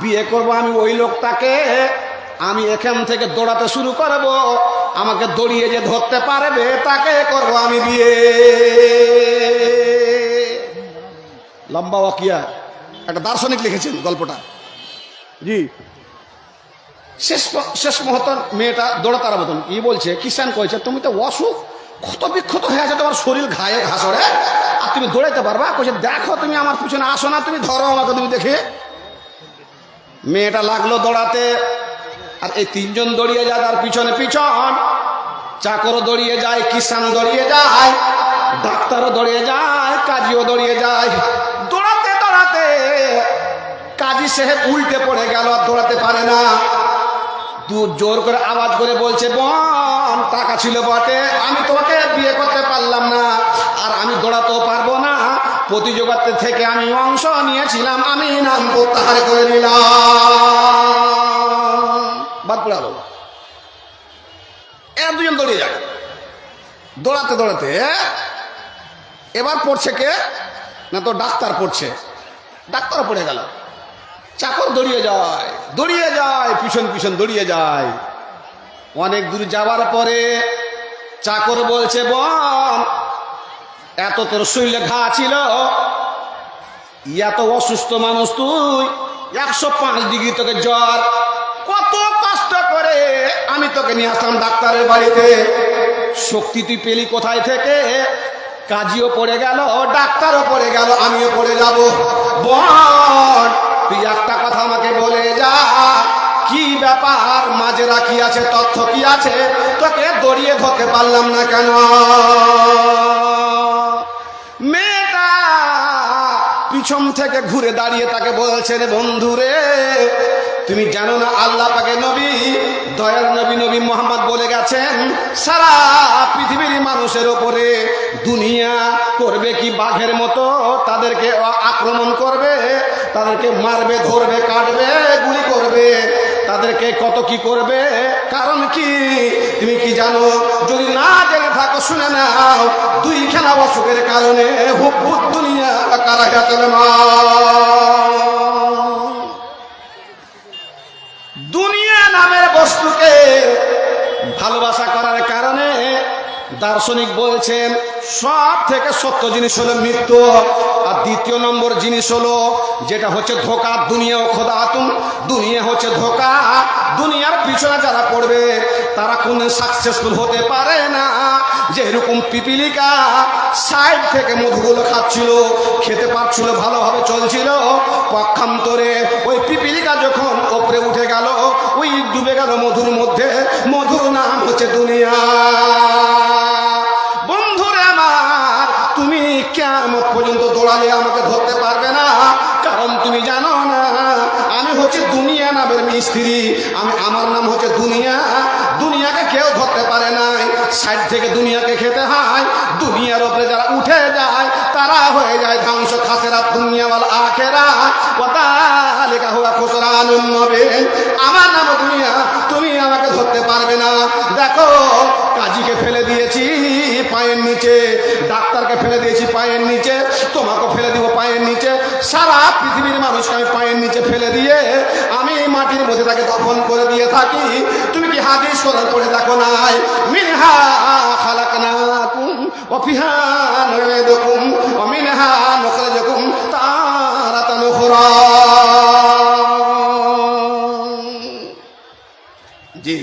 বিয়ে করব আমি ওই লোকটাকে, আমি এখান থেকে দৌড়াতে শুরু করব, আমাকে দৌড়িয়ে যে ধরতে পারবে তাকে করব আমি বিয়ে। লম্বা ওয়াকিয়া, একটা দার্শনিক লিখেছেন গল্পটা। জি শেষ মুহূর্তে মেয়েটা দৌড়াতার মতন কি বলছে, কিষান কয়েছে তুমি তো অসুখ ক্ষত বিক্ষত হয়ে আছে, তোমার শরীর ঘায়ে ঘাসরে, আর তুমি দৌড়াইতে পারবা? কইছে দেখো তুমি আমার পিছনে আসো না, তুমি ধরো আমাকে, তুমি দেখে। মেয়েটা লাগলো দৌড়াতে, আর এই 3 জন দৌড়িয়ে যায় তার পিছনে পিছন। চাকরও দৌড়িয়ে যায়, কিষান দৌড়িয়ে যায়, ডাক্তারও দৌড়িয়ে যায়, কাজীও দৌড়িয়ে যায়। দৌড়াতে দৌড়াতে কাজী সাহেব উল্টে পড়ে গেল, আর দৌড়াতে পারে না। জোর করে আওয়াজ করে বলছে বোন, টাকা ছিল বটে, আমি তোমাকে বিয়ে করতে পারলাম না, আর আমি দৌড়াতেও পারবো না, প্রতিযোগিতা থেকে আমি অংশ নিয়েছিলাম, আমি নাম প্রত্যাহার করে নিলাম। বাদ পড়ে গেল। এর 2 জন দৌড়িয়ে যায়, দৌড়াতে দৌড়াতে এবার পড়ছে কে না, তো ডাক্তার পড়ছে, ডাক্তার পড়ে গেল। চাকর দৌড়িয়ে যায়, পিছন পিছন দৌড়িয়ে যায়। অনেক দূর যাওয়ার পরে চাকর বলছে বোন, এত তোর শরীরে ঘা ছিল, এত অসুস্থ মানুষ তুই, 105 ডিগ্রি তোকে জ্বর, কত কষ্ট করে আমি তোকে নিয়ে আসলাম ডাক্তারের বাড়িতে, শক্তি তুই পেলি কোথায় থেকে? কাজীও পড়ে গেল, ডাক্তারও পড়ে গেল, আমিও পড়ে যাব। বোন তুই একটা কথা আমাকে বলে যা, কি ব্যাপার, মাঝে রাখি আছে, তথ্য কি আছে, তোকে দড়িয়ে ধরতে পারলাম না কেন? মেয়েটা পিছন থেকে ঘুরে দাঁড়িয়ে তাকে বলছে রে বন্ধুরে, তুমি জানো না আল্লাহ পাকে নবী, দয়ার নবী নবী মোহাম্মদ বলে গেছেন, সারা পৃথিবীর মানুষের ওপরে দুনিয়া করবে কি বাঘের মতো, তাদেরকে আক্রমণ করবে, তাদেরকে মারবে, ধরবে, কাটবে, গুলি করবে, তাদেরকে কত কি করবে। কারণ কি তুমি কি জানো? যদি না জেনে থাকো শুনে নাও, দুইখানা অসুখের কারণে হুব্বুদ দুনিয়া কারাহাতুল মাউত। দুনিয়া নামের বস্তুকে ভালোবাসা করার কারণে দার্শনিক বলছেন সব থেকে সত্য জিনিস হলো মৃত্যু। আর দ্বিতীয় নম্বর জিনিস হলো যেটা হচ্ছে ধোঁকা। দুনিয়া ও খোদাতুম, দুনিয়া হচ্ছে ধোঁকা। দুনিয়ার পিছনে যারা পড়বে তারা কোনো সাকসেসফুল হতে পারে না। যেরকম পিপিলিকা সাইড থেকে মধুগুলো খাচ্ছিল, খেতে পারছিল, ভালোভাবে চলছিল, পক্ষান্তরে ওই পিপিলিকা যখন ওপরে উঠে গেল, ওই ডুবে গেল মধুর মধ্যে। মধুর নাম হচ্ছে দুনিয়া। বন্ধুরে আমার, তুমি কিয়ামত পর্যন্ত দৌড়ালে আমাকে ধরতে পারবে না। কারণ তুমি জানো না আমি হচ্ছে দুনিয়া নামের মিস্ত্রি। আমার নাম হচ্ছে দুনিয়া। দুনিয়াকে কেউ ধরতে পারে নাই। সাইড থেকে দুনিয়াকে খেতে হয়। দুনিয়ার উপরে যারা উঠে যায় তারা হয়ে যায় ধ্বংস। খাসেরা দুনিয়া ওয়াল আখিরা ওয়া যালিকা হুয়া খুসরানুন মুবিন। আমার নাম দুনিয়া, তুমি আমাকে ধরতে পারবে না। দেখো, কাজীকে ফেলে দিয়েছি পায়ের নিচে, ডাক্তারকে ফেলে দিয়েছি পায়ের নিচে, তোমাকে ফেলে দিব পায়ের নিচে, সারা পৃথিবীর মানুষকে আমি পায়ের নিচে ফেলে দিয়ে আমি মাটির মধ্যে তাকে দফন করে দিয়ে থাকি। তুমি কি হাদিস কোরআন পড়ে দেখো নাই? মিনহা খালাকনাকুম ওয়া ফিহা নুঈদুকুম ওয়া মিনহা নুখরিজুকুম তারাতান উখরা। জি,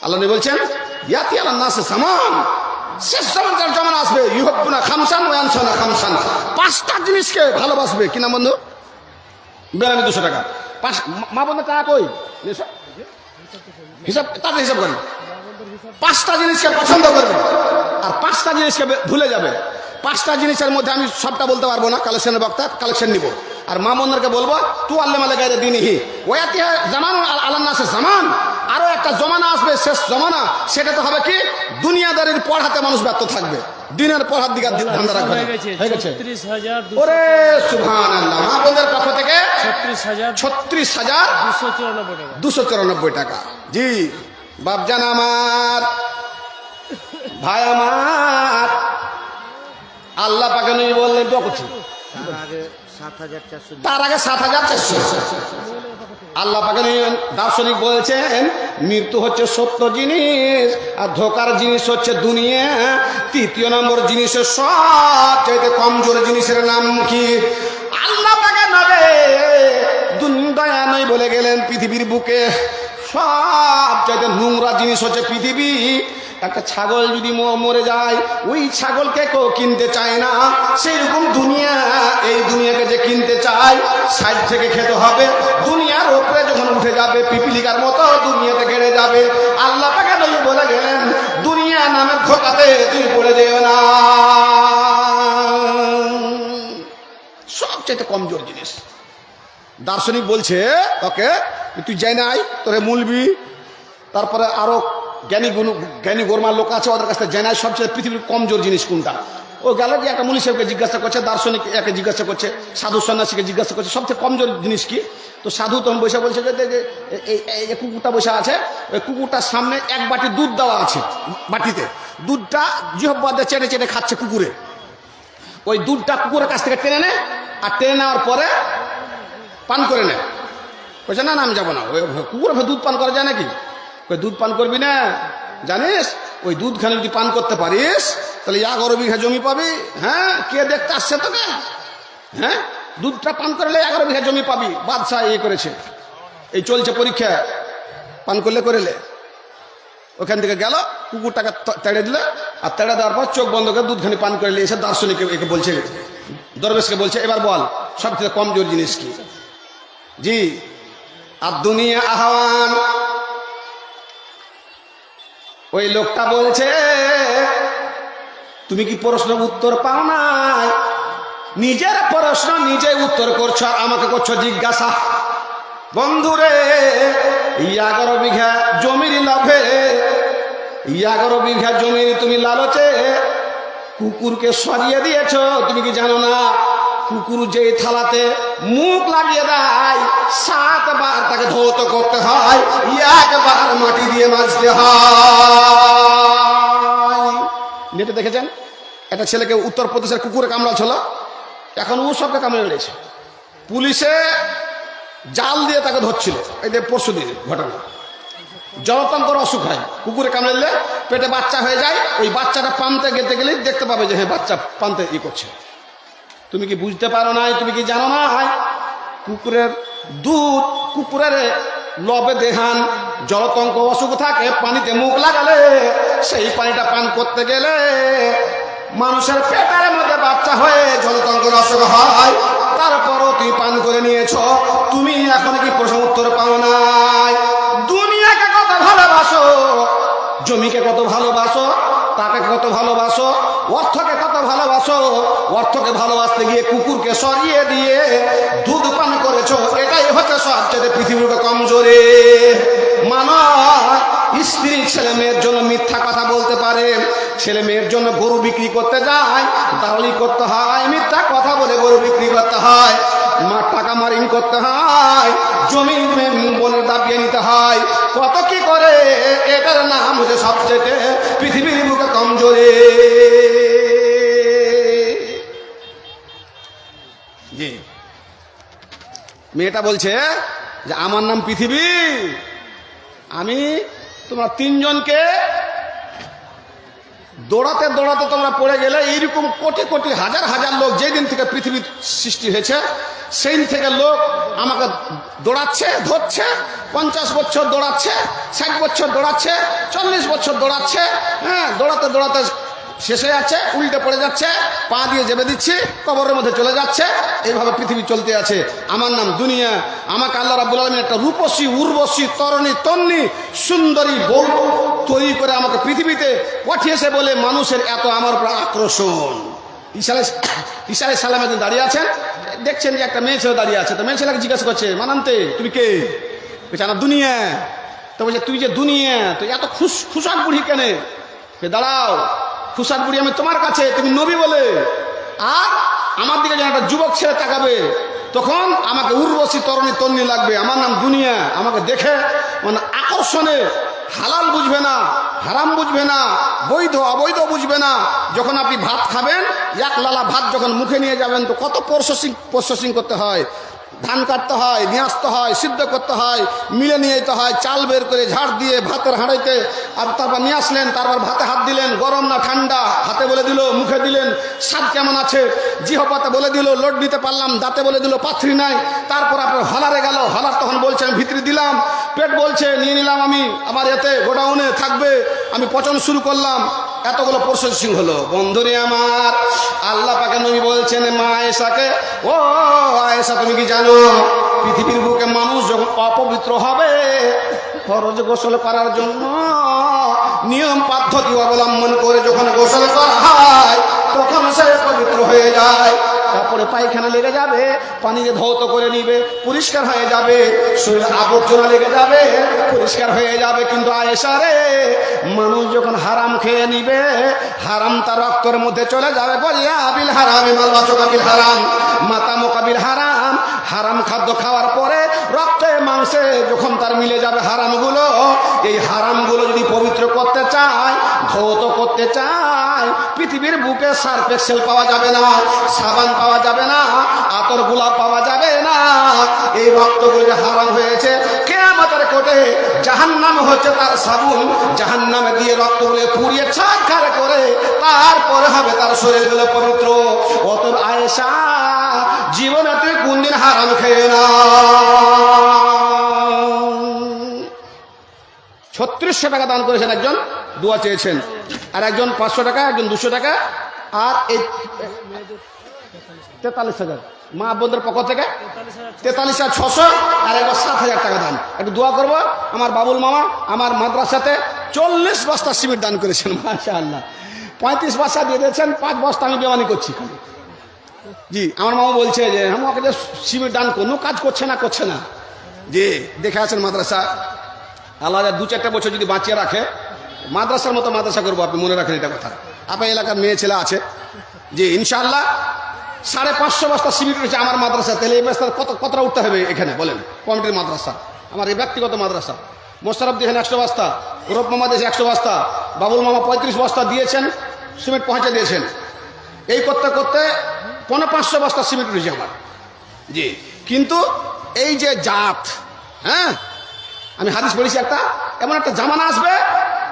আল্লাহ নবী বলছেন ইয়াতি আলান নাস সামান, শেষ জামানা আসবে, ইউহিব্বুনা খামসান ওয়া ইয়ানসাউনা খামসান। পাঁচটা জিনিসকে ভালোবাসবে। কি নাম বন্ধু? 9200 টাকা। মা বন্ধু টাকা কই? হিসাব তাদের হিসাব করেন। পাঁচটা জিনিসকে পছন্দ করবে আর পাঁচটা জিনিসকে ভুলে যাবে। পাঁচটা জিনিসের মধ্যে আমি সবটা বলতে পারবো না, কালেকশনের বক্তা কালেকশন নিব। আর মা বোনদেরকে বলবো তু আল্লাহ মালে গায়ে দিনহি ওয়াতি জামান আলান নাসে জামান। আরো একটা জমানা আসবে, শেষ জমানা। সেটা তো হবে কি দুনিয়াদারির পড়াতে মানুষ ব্যর্থ থাকবে, দিনের পড়ার দিকে ধান্দা রাখবে। হয়ে গেছে 36,294 ওরে সুবহানাল্লাহ। মা বোনদের পক্ষ থেকে 36,294 টাকা। জি বাপজান আমার, ভাই আমার, আল্লাহ পাকে নবী বললেন বকছি তার আগে 7,400। আল্লাহ পাকে দার্শনিক বলছেন মৃত্যু হচ্ছে সত্য জিনিস আর ধোকার জিনিস হচ্ছে দুনিয়া। তৃতীয় নম্বর জিনিসের সবচেয়ে কমজোর জিনিসের নাম কি? আল্লাহ পাকে নবী দয়া নয় বলে গেলেন পৃথিবীর বুকে সবচেয়ে নোংরা জিনিস হচ্ছে পৃথিবী। একটা ছাগল যদি মরে যায় ওই ছাগলকে কেউ কিনতে চায় না। সেইরকম দুনিয়া, এই দুনিয়াকে যে কিনতে চায় সাইড থেকে খেতে হবে। দুনিয়ার উপরে যখন উঠে যাবে পিপিলিকার মতো দুনিয়াতে গেড়ে যাবে। আল্লাহ পাকে নবী বলে গেলেন দুনিয়া নামের ধোঁকাতে তুমি পড়ে যেও না। সবচেয়ে কমজোর জিনিস। দার্শনিক বলছে ওকে তুই যাই নাই তোরে মুলবি, তারপরে আরো জ্ঞানী গোরমার লোক আছে ওদের কাছ থেকে জেনায় সবচেয়ে পৃথিবীর কমজোর জিনিস কোনটা। ও গেল যে একটা মুলি সাহেবকে জিজ্ঞাসা করছে, দার্শনিক একে জিজ্ঞাসা করছে, সাধু সন্ন্যাসীকে জিজ্ঞাসা করছে সবচেয়ে কমজোর জিনিস কি। তো সাধু তখন বসে বলছে যে এই কুকুরটা বসে আছে, ওই কুকুরটার সামনে এক বাটি দুধ দেওয়া আছে, বাটিতে দুধটা জিহ্বা দিয়ে চেটে চেটে খাচ্ছে কুকুরে। ওই দুধটা কুকুরের কাছ থেকে টেনে নেয় আর টেনে নেওয়ার পরে পান করে নেয়। বলছে না আমি যাবো না, ওই কুকুরে দুধ পান করা যায় নাকি? ওই দুধ পান করবি না, জানিস ওই দুধখানে যদি পান করতে পারিস তাহলে 11 বিঘা জমি পাবি। হ্যাঁ, কে দেখতে আসছে তোকে? হ্যাঁ, দুধটা পান করলে 11 বিঘা জমি পাবি। বাদশাহ করেছে, এই চলছে পরীক্ষা, পান করলে করেলে। ওখান থেকে গেল, কুকুরটাকে তেড়ে দিলে, আর তেড়ে দেওয়ার পর চোখ বন্ধ করে দুধখানি পান করে এসে দার্শনিক একে বলছে, দরবেশকে বলছে এবার বল সবচেয়ে কমজোর জিনিস কি? জি, আর দুনিয়া আহ্বান। ওই লোকটা বলছে তুমি কি প্রশ্ন উত্তর পাও নাই? নিজের প্রশ্ন নিজে উত্তর করছো আর আমাকে করছো জিজ্ঞাসা। বন্ধুরে 11 বিঘা জমির লাভে, 11 বিঘা জমির তুমি লালচে কুকুরকে সরিয়ে দিয়েছ। তুমি কি জানো না কুকুর যেই থালাতে মুখ লাগিয়ে দেয় 7 বার তাকে ধৌত করতে হয়, 1 বার মাটি দিয়ে মাজতে হয়। নেটে দেখেছেন একটা ছেলেকে উত্তরপ্রদেশের কুকুরে কামড়াচ্ছিল, এখন ও সবকে কামড়ে বেড়েছে। পুলিশে জাল দিয়ে তাকে ধরছিল। এই যে পরশু দিন ঘটনা, জলতন্ত্র অসুখ হয়, কুকুরে কামড়ালে পেটে বাচ্চা হয়ে যায়, ওই বাচ্চাটা পানতে গেতে গেলেই দেখতে পাবে যে হ্যাঁ বাচ্চা পানতে করছে। তুমি কি বুঝতে পারো নাই? তুমি কি জানো না? কুকুরের দুধ কুকুরের লবে দেহান, জলতঙ্ক অসুখ থাকে, পানিতে মুখ লাগালে সেই পানিটা পান করতে গেলে মানুষের পেটের মধ্যে বাচ্চা হয়ে জলতঙ্কের অসুখ হয়। তারপরও তুমি পান করে নিয়েছ, তুমি এখন কি প্রশ্ন উত্তর পাও নাই? দুনিয়াকে কত ভালোবাসো, জমিকে কত ভালোবাসো, তাকে কত ভালোবাসো, অর্থকে কত ভালোবাসো। অর্থকে ভালোবাসতে গিয়ে কুকুরকে সরিয়ে দিয়ে দুধ পান করেছো। এটাই হচ্ছে সবচেয়ে পৃথিবীর কমজোরি। মানুষ স্ত্রী ছেলে মেয়ের জন্য মিথ্যা কথা বলতে পারে, ছেলে মেয়ের জন্য গরু বিক্রি করতে যায়, দালালি করতে হয়, মিথ্যা কথা বলে গরু বিক্রি করতে হয়, টাকা মারিং করতে হয়, জমি বনের দাবিয়ে নিতে হয়, কত কি করে। এটার নাম হচ্ছে সবচেয়ে পৃথিবীর বুকে কমজোরি। জি, মেয়েটা বলছে যে আমার নাম পৃথিবী, আমি তোমরা 3 জনকে দৌড়াতে দৌড়াতে তোমরা পড়ে গেলে, এইরকম কোটি কোটি হাজার হাজার লোক যেই দিন থেকে পৃথিবীর সৃষ্টি হয়েছে সেই দিন থেকে লোক আমাকে দৌড়াচ্ছে, ধরছে, 50 বছর দৌড়াচ্ছে, 60 বছর দৌড়াচ্ছে, 40 বছর দৌড়াচ্ছে, হ্যাঁ, দৌড়াতে দৌড়াতে শেষে যাচ্ছে, উল্টে পড়ে যাচ্ছে, পা দিয়ে জেবে দিচ্ছি, কবরের মধ্যে চলে যাচ্ছে। এইভাবে পৃথিবী চলতে আছে। আমার নাম দুনিয়া। আমাকে আল্লাহ রাব্বুল আলামিন একটা রূপসী, উর্বশী, তরণী, তন্নি, সুন্দরী বউ তৈরি করে আমাকে পৃথিবীতে পাঠিয়েছে বলে মানুষের এত আমার উপর আকর্ষণ। ঈসা আলাইহিস সালাম একদিন দাঁড়িয়ে আছেন, দেখছেন যে একটা মেয়ে ছেলে দাঁড়িয়ে আছে। তো মেয়ে ছেলেকে জিজ্ঞাসা করছে, মানান্তে তুমি কে? বলছে না দুনিয়া। তো বলছে তুই যে দুনিয়া, তো এত খুশাক বুড়ি কেন? দাঁড়াও, খুশাক বুড়ি আমি তোমার কাছে, তুমি নবী বলে। আর আমার দিকে যখন একটা যুবক ছেলে তাকাবে তখন আমাকে উর্বশী, তরণী, তন্নি লাগবে। আমার নাম দুনিয়া। আমাকে দেখে মানে আকর্ষণে হালাল বুঝবে না, হারাম বুঝবে না, বৈধ অবৈধ বুঝবে না। যখন আপনি ভাত খাবেন, 1 লালা ভাত যখন মুখে নিয়ে যাবেন তো কত প্রসেসিং করতে হয়, ধান কাটতে হয়, নিয়ে আসতে হয়, সিদ্ধ করতে হয়, মিলে নিয়ে যেতে হয়, চাল বের করে ঝাড় দিয়ে ভাতের হাঁড়িতে, আর তারপর নিয়ে আসলেন, তারপর ভাতে হাত দিলেন, গরম না ঠান্ডা, হাতে বলে দিল, মুখে দিলেন স্বাদ কেমন আছে, জিহ্বাতে বলে দিল লোড নিতে পারলাম, দাঁতে বলে দিল পাথরি নাই। তারপর আপনার হলারে গেল, হলার তখন বলছে আমি ভিতরে দিলাম, পেট বলছে নিয়ে নিলাম আমি, আমার এতে গোডাউনে থাকবে, আমি পচন শুরু করলাম। এতগুলো প্রসেসিং হলো। বন্ধুরে আমার, আল্লাহ পাকে নবী বলছেন মা আয়েশাকে, ও আয়েশা তুমি কি জানো পৃথিবীর বুকে মানুষ যখন অপবিত্র হবে ফরজ গোসল করার জন্য নিয়ম পদ্ধতি অবলম্বন করে যখন গোসল করা হয় তখন সে পবিত্র হয়ে যায়। তারপরে পায়খানা লেগে যাবে, পানি দিয়ে ধৌত করে নিবে, পরিষ্কার হয়ে যাবে, শরীরে আবর্জনা লেগে যাবে, পরিষ্কার হয়ে যাবে। কিন্তু আয়েশা রে, মানুষ যখন হারাম খেয়ে নিবে, হারাম তার রক্তের মধ্যে চলে যাবে। বলিয়া বিল হারাম মালবাসকাবিল হারাম, মাতা মোকাবিল হারাম। হারাম খাদ্য খাওয়ার পরে রক্তে মাংসে যখন তার মিলে যাবে হারামগুলো, এই হারামগুলো যদি পবিত্র করতে চায়, ধৌত করতে চায়, পৃথিবীর বুকে সার্ফ এক্সেল পাওয়া যাবে না, সাবান পাওয়া যাবে না, আতর গোলাপ পাওয়া যাবে না। এই রক্তগুলো যে হারাম হয়েছে, কিয়ামতের কোটে জাহান্নাম হচ্ছে তার সাবুন, জাহান্নামে দিয়ে রক্তগুলো পুড়িয়ে ছারখার করে তারপরে হবে তার শরীরগুলো পবিত্র। অতএব আয়েশা, জীবনে তুই কোনদিন হারাম খেয়ে না। 3600 টাকা দান করেছেন একজন, দোয়া চেয়েছেন, আর একজন 500 টাকা, একজন 200 টাকা, আর এই 43,000 মা বোনদের পক্ষ থেকে 43,600, আর একবার 7,000 টাকা দান। একটু দোয়া করবো। আমার বাবুল মামা আমার মাদ্রাসাতে 40 বস্তা সিমেন্ট দান করেছেন, মাশাআল্লাহ। 35 বস্তা দিয়ে দিয়েছেন, 5 বস্তা আমি বেমানি করছি। জি, আমার মামা বলছে যে আমাকে যে সিমেন্ট দান কোনো কাজ করছে না। জি, দেখে আছেন মাদ্রাসা, আল্লাহ 2-4টা বছর যদি বাঁচিয়ে রাখে মাদ্রাসার মতো মাদ্রাসা করবো। আপনি মনে রাখেন এটা কথা। আপনার এলাকার মেয়ে ছেলে আছে, জি ইনশাআল্লাহ 550 বস্তা সিমেন্ট রয়েছে আমার মাদ্রাসা, তাহলে এই মাদ্রাসা কতটা উঠতে হবে এখানে বলেন? কমিটির মাদ্রাসা, আমার এই ব্যক্তিগত মাদ্রাসা। মোশাররফ দিয়েছেন 100 বস্তা, রূপ মামা দিয়েছে 100 বস্তা, বাবুল মামা 35 বস্তা দিয়েছেন, সিমেন্ট পৌঁছে দিয়েছেন। এই করতে করতে 550 বস্তা সিমেন্ট রয়েছে আমার। জি, কিন্তু এই যে জাত, হ্যাঁ, আমি হাদিস পড়েছি একটা, এমন একটা জামানা আসবে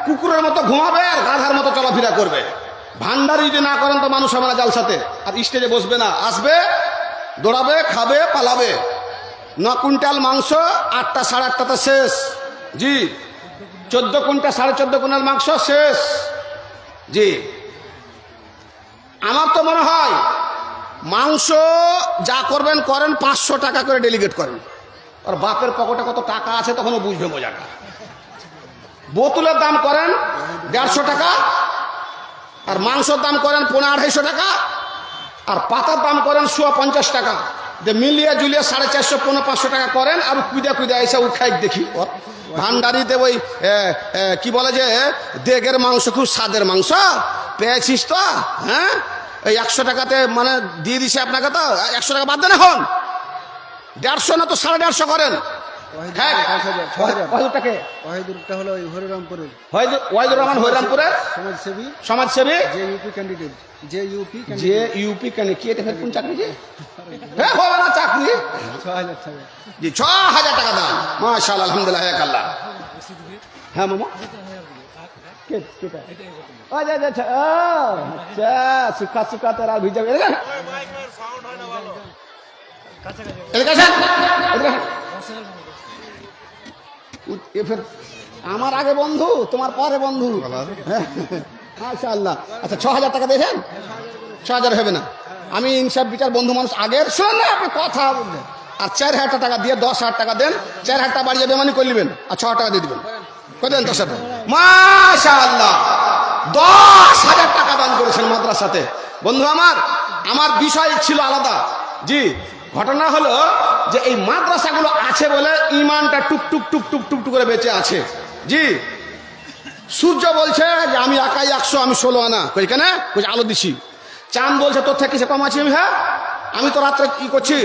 কুকুরের মতো ঘুমাবে আর গাধার মতো চলাফেরা করবে। ভান্ডারি যদি না করেন তো মানুষ হবে না জালসাতে, আর স্টেজে বসবে না, আসবে দৌড়াবে, খাবে, পালাবে। 9 কুইন্টাল মাংস 8টা 8.5টাতে শেষ। জি, 14 কুইন্টাল 14.5 কুইন্টাল মাংস শেষ। জি, আমার তো মনে হয় মাংস যা করবেন করেন, 500 টাকা করে ডেলিগেট করেন। আর বাপের পকেটে কত টাকা আছে তখনও বুঝবে মজাটা। বোতলের দাম করেন 150 টাকা, আর মাংসের দাম করেন 250 টাকা, আর পাতার দাম করেন 150 টাকা। মিলিয়ে জুলিয়ে 450 500 টাকা করেন, আর কুইদা কুইদা এসে খাই দেখি ভান্ডারিতে ওই কি বলে যে দেগের মাংস খুব স্বাদের মাংস পেয়েছিস তো, হ্যাঁ, এই 100 টাকাতে মানে দিয়ে দিছে আপনাকে, তো 100 টাকা বাদ দেন, এখন 150 না তো 150 করেন। হ্যাঁ, ওয়াহিদুরটা হলো ওই হরিরামপুরের, ওয়াহিদুর রহমান হরিরামপুরের সমাজসেবী, যে ইউপি ক্যান্ডিডেট, কি এটা কোন চাকরি? যে হ্যাঁ, হবে না চাকরি। 6000 টাকা, জি, 6000 টাকা দাম। মাশাআল্লাহ, আলহামদুলিল্লাহ, এক আল্লাহ। হ্যাঁ মামা, সুখা সুখা তেরা ভিজা। আমার আগে বন্ধু, তোমার পরে বন্ধু। মাশাআল্লাহ। আচ্ছা, 6000 টাকা দিয়েছেন? 6000 হবে না, আমি ইনসাফ বিচার বন্ধু মানুষ আগের শোনেন আপনি কথা বললেন। আর 4000 টাকা দিয়ে 10,000 টাকা দেন, 4000 টাকা বাড়িয়ে বেমানি করে নেবেন, আর 6 টাকা দিয়ে দিবেন। করেন 10,000 টাকা। মাশাআল্লাহ, 10,000 টাকা দান করেছেন মাদ্রাসাতে। বন্ধু আমার বিষয় ছিল আলাদা। জি, ঘটনা হলো যে এই মাদ্রাসাগুলো আছে বলে ইমানটা টুক টুক টুক টুক টুক টুক করে বেঁচে আছে। জি, সূর্য বলছে যে আমি একাই 100, আমি 16 আনা কই, কেন আলো দিছি। চাঁদ বলছে তোর থেকে সে কম আছি আমি, হ্যাঁ, আমি তো রাত্রে কি করছি।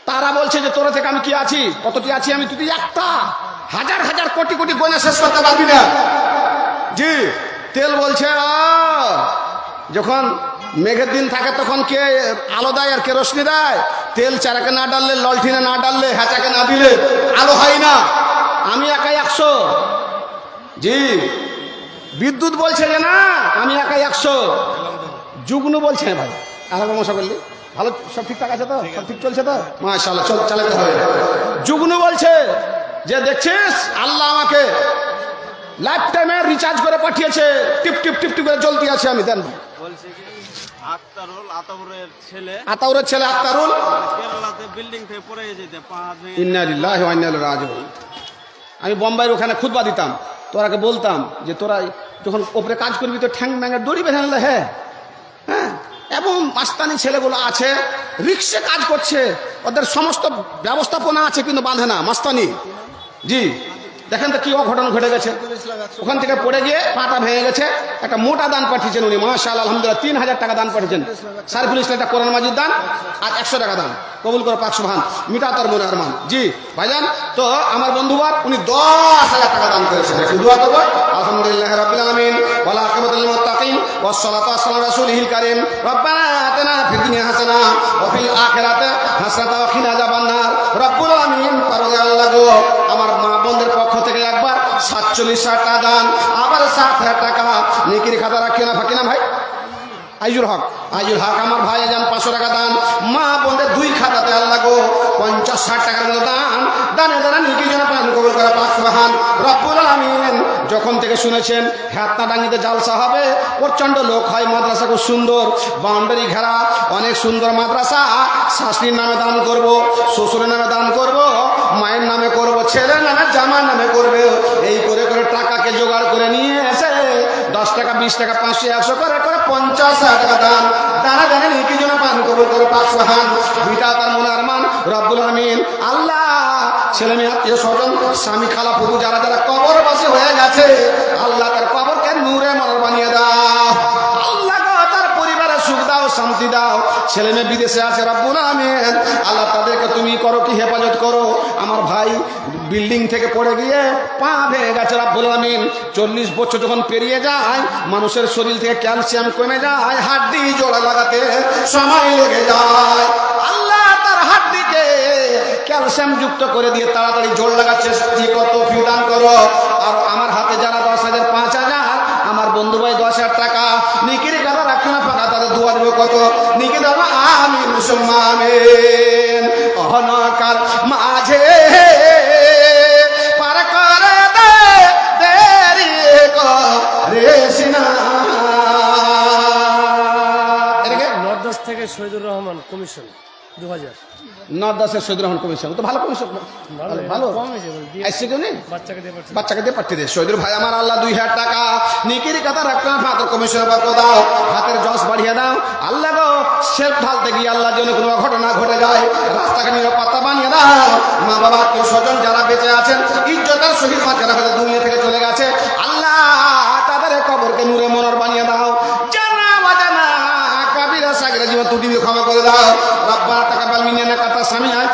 তারা বলছে যে তোর থেকে আমি কি আছি, কতটি আছি আমি, তুই একটা হাজার হাজার কোটি কোটি গয়না শেষ করতে পারবি না। জি, তেল বলছে যখন মেঘের দিন থাকে তখন কে আলো দেয় আর কে রোশনি দেয়? তেল চারাকে না ডাললে, ললঠিনে না ডাললে, হ্যাচাকে না দিলে আলো হয় না। আমি একাই 100। জি, বিদ্যুৎ বলছে যে না আমি একাই 100। যুগ্ন বলছে ভাই, আর মশা করলি ভালো, সব ঠিকঠাক আছে তো, সব ঠিক চলছে তো, মাশাআল্লাহ, চালাতে হবে। যুগ্ন বলছে যে দেখছিস আল্লাহ আমাকে লাইফ টাইমে রিচার্জ করে পাঠিয়েছে, টিপ টিপ টিপ টিপ করে জ্বলতে আছে আমি। দেন বলছে কি আতাউরের ছেলে আক্তারুল কেরালাতে বিল্ডিং থেকে পড়ে যেতে পাহাড় ভেঙে। ইন্না লিল্লাহি ওয়া ইন্না ইলাইহি রাজিউন। আমি বোম্বাইয়ের ওখানে খুতবা দিতাম, তোরাকে বলতাম যে তোরা যখন ওপরে কাজ করবি তো ঠ্যাং ম্যাঙ্গের দড়ি বেঁধে নিলে, হ্যাঁ হ্যাঁ। এবং মাস্তানি ছেলেগুলো আছে রিক্সে কাজ করছে, ওদের সমস্ত ব্যবস্থাপনা আছে কিন্তু বাঁধে না, মাস্তানি। জি, দেখেন তো কি অঘটন ঘটে গেছে। ওখান থেকে পড়ে গিয়ে পাটা ভেঙে গেছে, একটা মোটা দান পাঠিয়েছেন উনি, মাশাআল্লাহ, আলহামদুলিল্লাহ, 3000 টাকা দান পাঠিয়েছেন। সারিফুল ইসলাম একটা কোরআন মাজিদ দান, আর 100 টাকা দান। কবুল করো পাক সুবহান, মিটা তার মনে আরমান। জি ভাইজান, তো আমার বন্ধুবার উনি 10,000 টাকা দান করেছেন। একটু দোয়া করব। আলহামদুলিল্লাহ রাব্বিল আলামিন ওয়ালা আকিবাতুল লিল মুত্তাকিন ওয়াস সালাতু ওয়াস সালামু আলা রাসূলিল কারীম রব্বানা আতিনা ফিদ দুনিয়া হাসানা ওয়া ফিল আখিরাতি হাসানাতা ওয়া কিনা আযাবান নার। রব্বুল আলামিন পারবে আল্লাহ গো, আমার মা বোনদের পক্ষ থেকে একবার 47,000 টাকা দান, আবার 7,000 টাকা নেকির খাতা রাখিও না, ফাঁকি না ভাই। আইজুল হক আমার ভাই যান 500 টাকা দান, মা বোনদের 2 খাতাতে আল্লাহ গো 50-60 টাকার মতো দান, দানে দানা নেকি যেন পান কবুল করে পাক সুবহান রব্বুল আলামিন। যখন থেকে শুনেছেন হাতনাডাঙ্গিতে জালসা হবে, প্রচণ্ড লোক হয়, মাদ্রাসা খুব সুন্দর, বাউন্ডারি ঘেরা, অনেক সুন্দর মাদ্রাসা। শাশুড়ির নামে দান করব, শ্বশুরের নামে দান করব, মায়ের নামে করব, ছেলের নামে, জামার নামে করবে। এই করে করে টাকাকে জোগাড় করে নিয়ে এসে 10 টাকা 20 টাকা 500 100 করে করে 50,000 টাকা দান, দানা দানা নেকি যেন পান কবুল করে পাক সুবহান। বিটা তার মনে আরমান রব্বুল আমিন। আল্লাহ ছেলে মেয়ে আত্মীয় স্বজন স্বামী খালা প্রভু যারা যারা কবরবাসী হয়ে গেছে, আল্লাহ তার কবরকে নূরে মনোর বানিয়ে দাও। আল্লাহ তার পরিবারের সুখ দাও, শান্তি দাও। ছেলে মেয়ে বিদেশে আছে রব্বুল আমিন, আল্লাহ তাদেরকে তুমি করো কি হেফাজত করো। আমার ভাই বিল্ডিং থেকে পড়ে গিয়ে পা ভেঙে গেছে রব্বুল আমিন। 40 বছর যখন পেরিয়ে যায় মানুষের শরীর থেকে ক্যালসিয়াম কমে যায়, হাড্ডি জোড়া লাগাতে সময় লেগে যায়। আল্লাহ তার হাড্ডিকে ক্যালসিয়াম যুক্ত করে দিয়ে তাড়াতাড়ি জোর লাগাচ্ছে, কত দান করো। আর আমার হাতে যারা 10,000 5,000, আমার বন্ধু ভাই 10,000 টাকা নিকির কথা রাখছে না ফাঁকা, তাদের দোয়া দেবো কত নিকি দেবো। আমিন মুসলমানের অহনকাল মাঝে পার করে দে দেরি করে সিনা। নর্দাস থেকে শহীদুর রহমান কমিশন 2000 নর্দাসের শহীদুর রহমান কমিশন তো ভালো কমিশন, ভালো কম হয়েছে বলে দিয়ে আসছে কেউ নেই, বাচ্চাকে দিয়ে পাঠাচ্ছি। বাচ্চাকে দিয়ে পাঠিয়ে দে। শহীদুর ভাই আমার আল্লাহ 2,000 টাকা নিকির কথা রাখতে না ফাঁকা কমিশনের পক্ষ দাও, হাতের যশ বাড়িয়ে দাও। আল্লাহ গো সেফ ঢালতে গিয়ে আল্লাহর জন্য কোনো ঘটনা ঘটে যায়, রাস্তাকে নিরাপত্তা বানিয়ে দাও। মা বাবা আত্মীয় স্বজন যারা বেঁচে আছেন, ইজ্জতের শহীদ মা যারা হয়তো দুনিয়া থেকে চলে গেছে, আল্লাহ তাদের কবরকে নূরে মনোর বানিয়ে দাও। জানা বাজানা কাবিরা সাগরে জীবন ত্রুটি ক্ষমা করে দাও। রব্বানা তাকাব্বাল মিন্না ইন্নাকা আনতাস সামিউল আলিম।